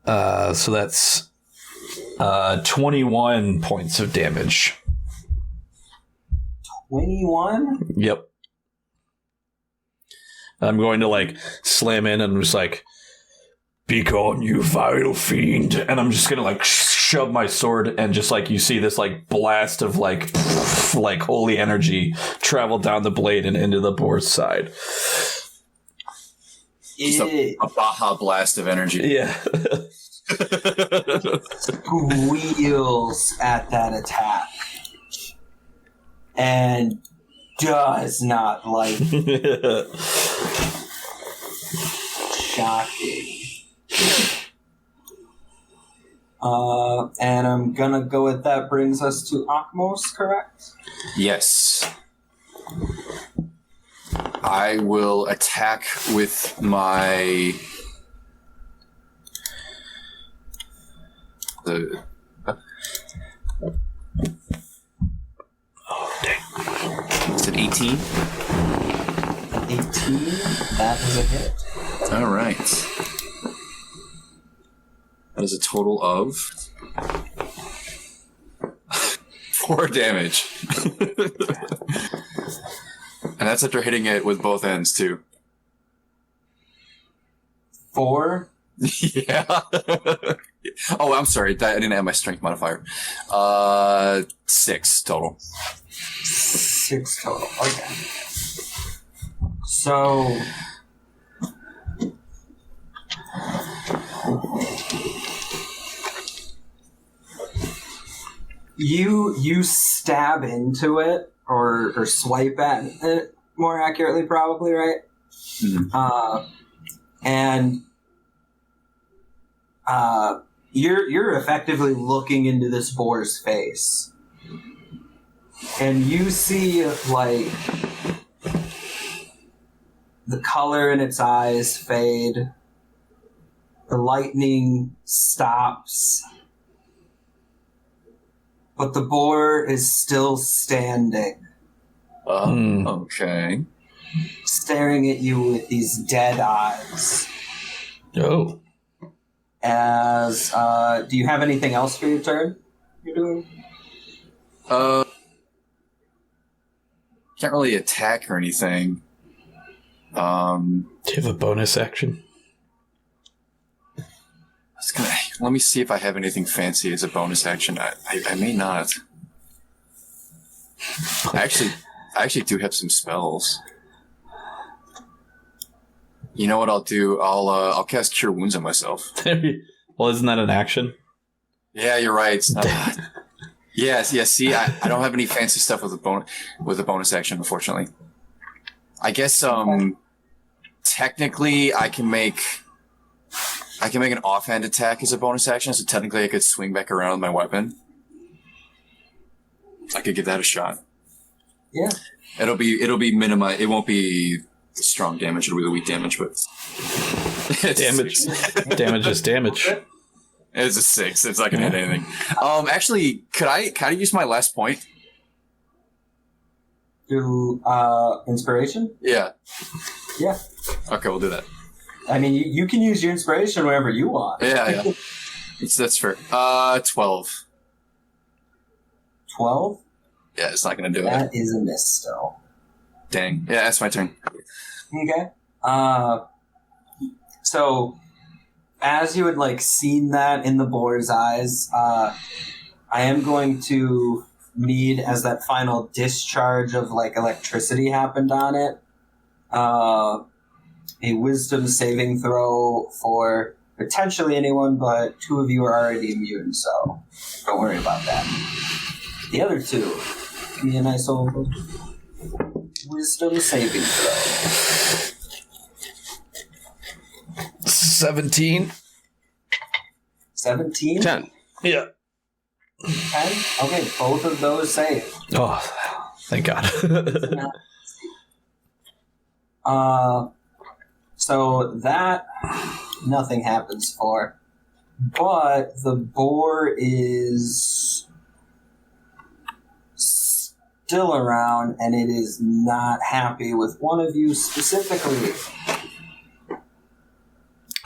So that's 21 points of damage. 21? Yep. I'm going to, like, slam in and I'm just like, "Be gone, you vile fiend." And I'm just going to, like, shove my sword and just, like, you see this, like, blast of, like holy energy travel down the blade and into the boar's side. Just a Baja blast of energy. Yeah. Squeals at that attack. And does not like it. Shocking. And I'm gonna go with that brings us to Akmos, correct? Yes. I will attack with my... Oh, dang. Is it 18? 18. That is a hit. All right. That is a total of 4 damage. And that's after hitting it with both ends, too. 4? Yeah. Oh, I'm sorry. I didn't add my strength modifier. 6 total. 6 total. Okay. So... You stab into it, or swipe at it, more accurately, probably, right? Mm-hmm. And you're effectively looking into this boar's face, and you see like the color in its eyes fade, the lightning stops, but the boar is still standing. Okay. Staring at you with these dead eyes. Oh. As, do you have anything else for your turn you're doing? Can't really attack or anything. Do you have a bonus action? Let me see if I have anything fancy as a bonus action. I may not. I actually do have some spells. You know what I'll do? I'll cast Cure Wounds on myself. Well, isn't that an action? Yeah, you're right. It's not. Yes. See, I don't have any fancy stuff with a bonus action, unfortunately. I guess technically I can make an offhand attack as a bonus action, so technically I could swing back around with my weapon. I could give that a shot. Yeah. It'll be minimized. It won't be the strong damage. It'll be the weak damage, but damage. Damage is damage. It's a 6. It's not gonna hit anything. Actually, could I use my last point? Do inspiration? Yeah. Yeah. Okay, we'll do that. I mean, you can use your inspiration wherever you want. Yeah. That's fair. 12. 12? Yeah, it's not gonna do it. That is a miss still. Dang. Yeah, that's my turn. Okay. So, as you had, like, seen that in the boar's eyes, I am going to need, as that final discharge of, like, electricity happened on it, a wisdom saving throw for potentially anyone, but 2 of you are already immune, so don't worry about that. The other 2, give me a nice old wisdom saving throw. 17. 17? 10. Yeah. 10? Okay, both of those save. Oh, thank God. So that nothing happens for. But the boar is still around, and it is not happy with one of you specifically.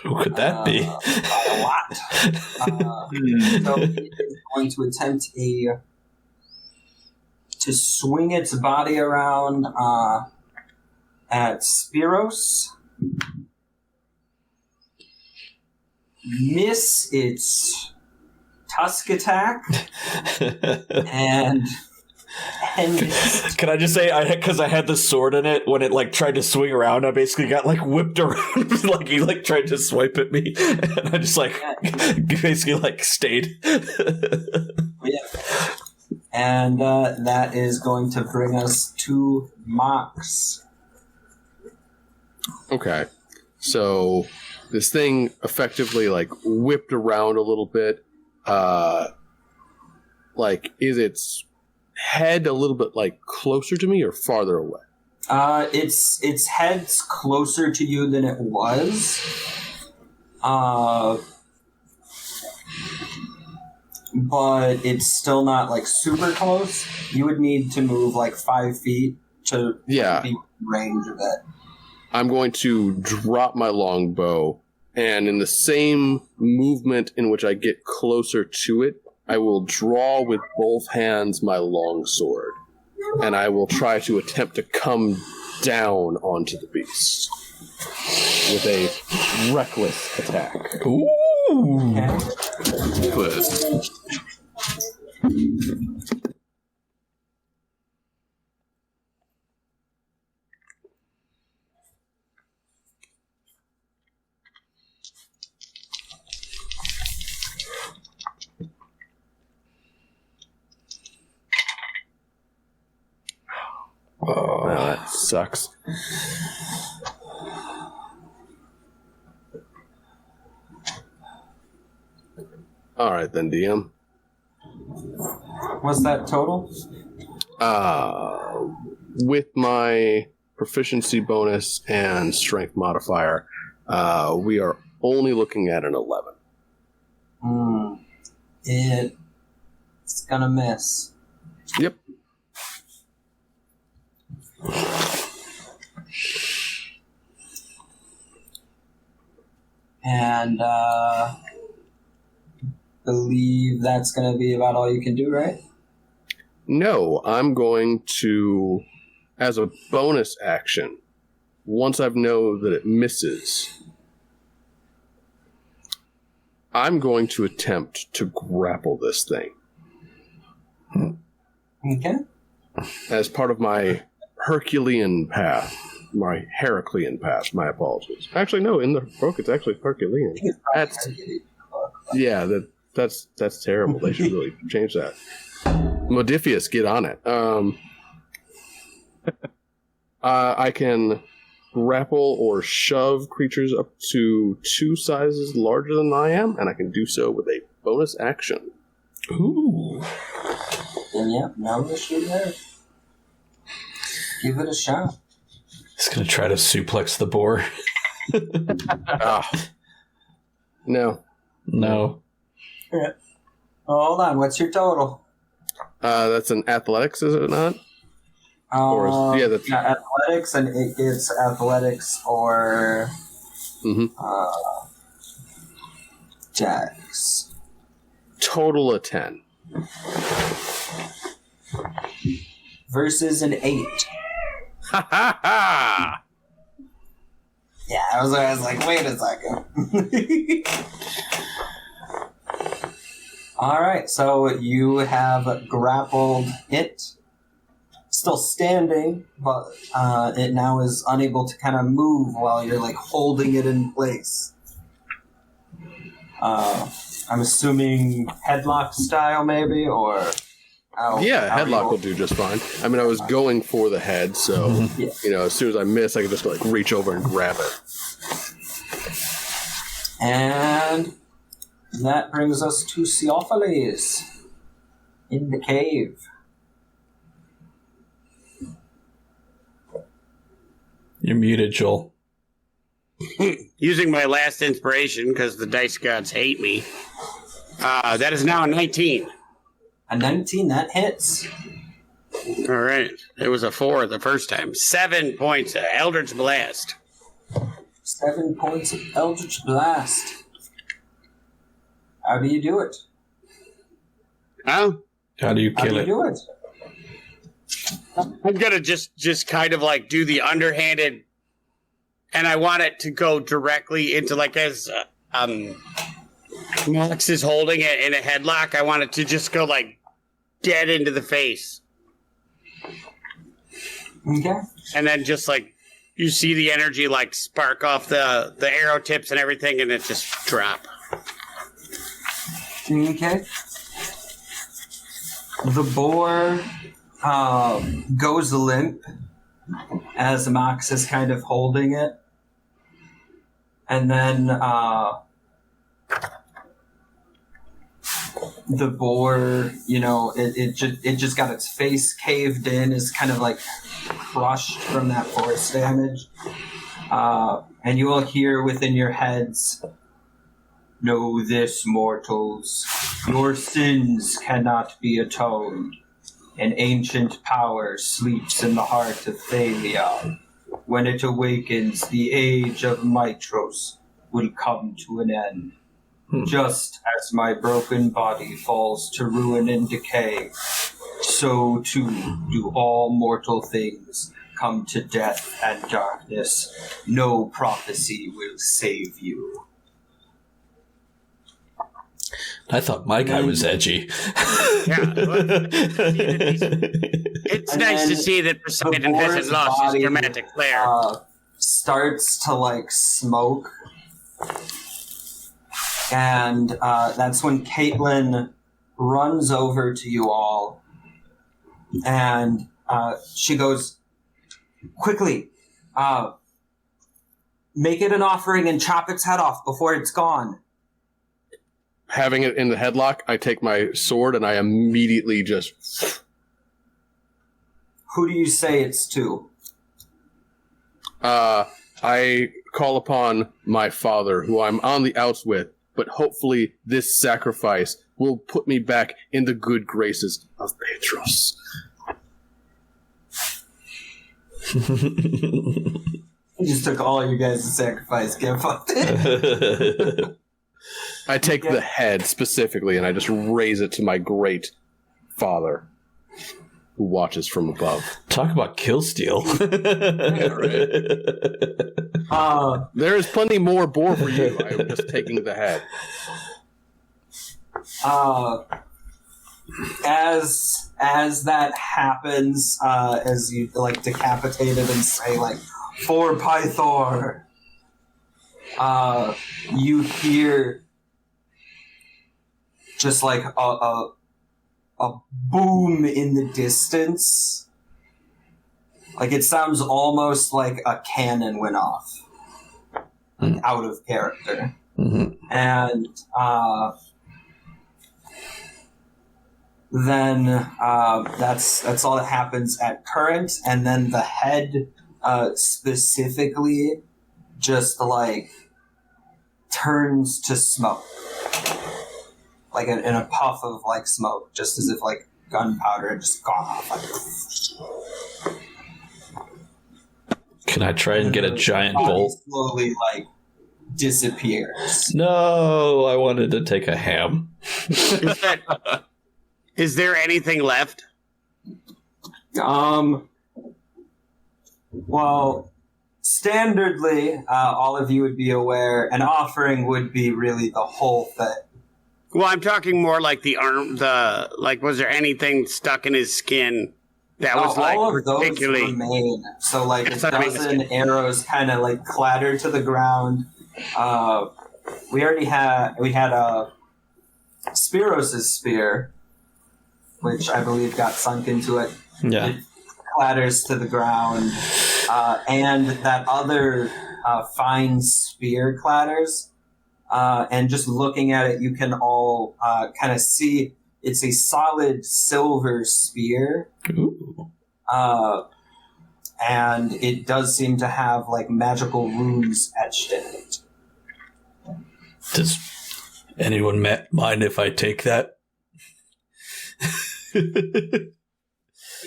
Who could that be? A lot. So it is going to attempt to swing its body around at Spiros. Miss its tusk attack and Can I just say, because I had the sword in it, when it like tried to swing around, I basically got like whipped around, like he like tried to swipe at me, and I just like basically like stayed. Yeah. And that is going to bring us to Mox. Okay, so this thing effectively like whipped around a little bit. Like, is its head a little bit like closer to me or farther away? Its head's closer to you than it was. But it's still not like super close. You would need to move like 5 feet to be in range of it. I'm going to drop my longbow, and in the same movement in which I get closer to it, I will draw with both hands my longsword, and I will try to attempt to come down onto the beast with a reckless attack. Ooh. Okay. Reckless. Oh, that sucks. All right, then, DM. What's that total? With my proficiency bonus and strength modifier, we are only looking at an 11. It's gonna miss. Yep. And believe that's gonna be about all you can do, right? No, I'm going to, as a bonus action, once I know that it misses, I'm going to attempt to grapple this thing. Okay. As part of my Herculean path. My my apologies. Actually, no, in the book it's actually Herculean. That's terrible. They should really change that. Modifius, get on it. I can grapple or shove creatures up to 2 sizes larger than I am, and I can do so with a bonus action. Ooh. And yeah, no issue there. Give it a shot. He's gonna try to suplex the boar. No. No. Yeah. Oh, hold on. What's your total? That's an athletics, is it not? That's athletics, and it gets athletics or Dex. Total of 10. Versus an 8. Ha ha ha! Yeah, I was like, wait a second. Alright, so you have grappled it. Still standing, but it now is unable to kind of move while you're like holding it in place. I'm assuming headlock style maybe, or... headlock will do just fine. I mean, I was going for the head, so, as soon as I miss, I can just, like, reach over and grab it. And that brings us to Theophilus in the cave. You're muted, Joel. using my last inspiration because the dice gods hate me. That is now a 19. A 19, that hits. All right. It was a 4 the first time. 7 points of Eldritch Blast. 7 points of Eldritch Blast. How do you do it? Huh? How do you How kill do you it? do it? I'm going to just kind of like do the underhanded, and I want it to go directly into like as Max is holding it in a headlock, I want it to just go like dead into the face. Okay. And then just like you see the energy like spark off the arrow tips and everything, and it just drop. Okay. The boar goes limp as Max is kind of holding it. And then the boar, it just got its face caved in, is kind of like crushed from that force damage. And you will hear within your heads, "Know this, mortals. Your sins cannot be atoned. An ancient power sleeps in the heart of Thalia. When it awakens, the age of Mitros will come to an end. Just as my broken body falls to ruin and decay, so too do all mortal things come to death and darkness. No prophecy will save you." I thought my guy was edgy. Yeah. It's And nice to then see that Poseidon hasn't boar's lost his body, dramatic flair. Starts to like smoke, and that's when Kaitlyn runs over to you all, and she goes, "Quickly, make it an offering and chop its head off before it's gone." Having it in the headlock, I take my sword and I immediately just... Who do you say it's to? I call upon my father, who I'm on the outs with, but hopefully this sacrifice will put me back in the good graces of Petros. You just took all your guys' sacrifice. Get fucked it. I take the head specifically and I just raise it to my great father, who watches from above. Talk about kill steal. There is plenty more boar for you. I am just taking the head. As that happens, as you like decapitate it and say like, "For Pythor," you hear just like a boom in the distance. Like it sounds almost like a cannon went off, like out of character. Mm-hmm. And then that's all that happens at current, and then the head specifically just like turns to smoke, like in a puff of like smoke, just as if like gunpowder had just gone off. Like, Can I try and get a giant body bolt? slowly like disappears. No, I wanted to take a ham. Is there anything left? Well, standardly, all of you would be aware, an offering would be really the whole thing. Well, I'm talking more like the arm. Was there anything stuck in his skin that was like all of those particularly? remain. So like a It's not dozen arrows kind of like clatter to the ground. We had Spiros' spear, which I believe got sunk into it. Yeah. It clatters to the ground, and that other fine spear clatters. And just looking at it, you can all kind of see it's a solid silver spear. Ooh. And it does seem to have like magical runes etched in it. Does anyone mind if I take that?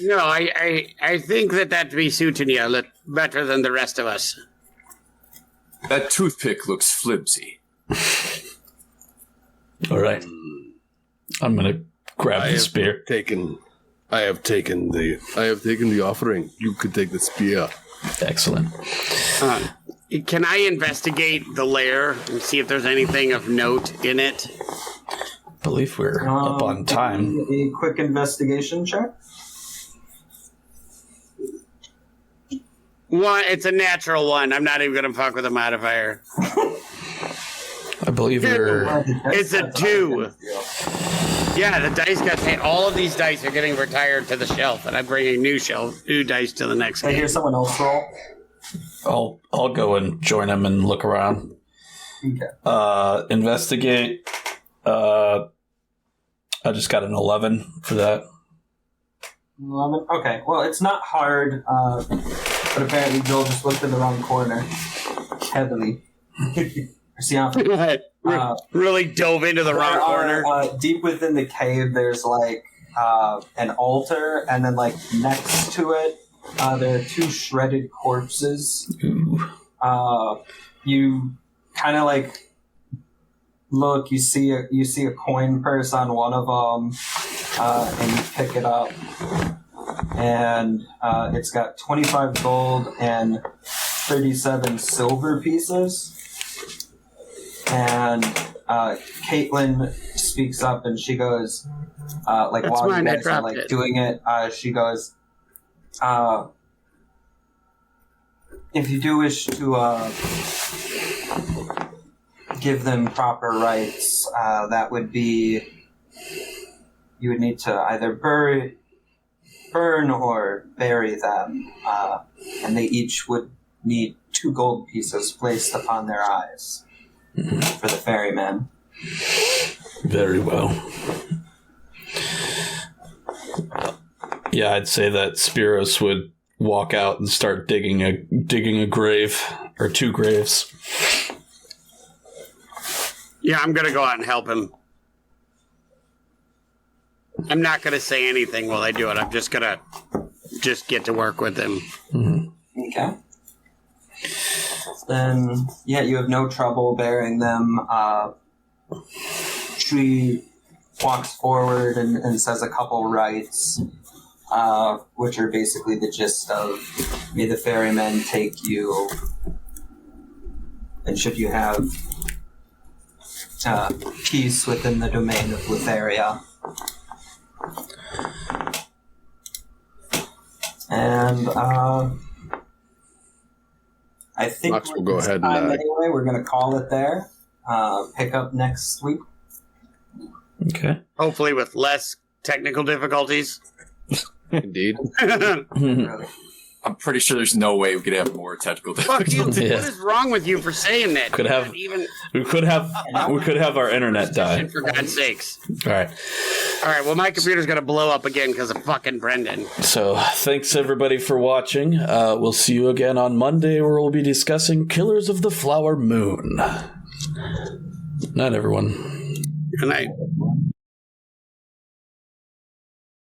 No, I think that'd be suiting you a little better than the rest of us. That toothpick looks flimsy. All right. I'm going to grab the spear. I have taken the offering. You could take the spear. Excellent. Can I investigate the lair and see if there's anything of note in it? I believe we're up on time. A quick investigation check. One, it's a natural one. I'm not even going to fuck with a modifier. I believe we're... It's a 2. Yeah, the dice got hit. All of these dice are getting retired to the shelf, and I'm bringing new dice to the next I game. hear someone else roll. I'll go and join him and look around. Okay. Investigate. I just got an 11 for that. 11? Okay, well, it's not hard, but apparently Joel just looked in the wrong corner. Heavily. Really dove into the wrong corner. Deep within the cave, there's like an altar, and then like next to it, there are 2 shredded corpses. Ooh. You kind of like look. You see a coin purse on one of them, and you pick it up, and it's got 25 gold and 37 silver pieces. And Kaitlyn speaks up, and she goes, like, That's while mine, you I guys are dropped like it. doing it, she goes, if you do wish to give them proper rights, that would be, you would need to either burn or bury them, and they each would need 2 gold pieces placed upon their eyes. For the ferryman. Very well. Yeah, I'd say that Spiros would walk out and start digging a grave or 2 graves. Yeah, I'm going to go out and help him. I'm not going to say anything while I do it. I'm just going to get to work with him. Mm-hmm. Okay. Then, yeah, you have no trouble bearing them. She walks forward and says a couple rites, which are basically the gist of, may the ferrymen take you, and should you have peace within the domain of Lutheria. And, I think Max will go ahead and anyway, we're going to call it there. Pick up next week. Okay. Hopefully with less technical difficulties. indeed. Really. I'm pretty sure there's no way we could have more technical Fuck you. difficulties. Yeah. What is wrong with you for saying that? Could have- Even We could have our internet die. for God's sakes. All right. All right, well, my computer's going to blow up again because of fucking Brendan. So thanks everybody for watching. We'll see you again on Monday, where we'll be discussing Killers of the Flower Moon. Night, everyone. Good night.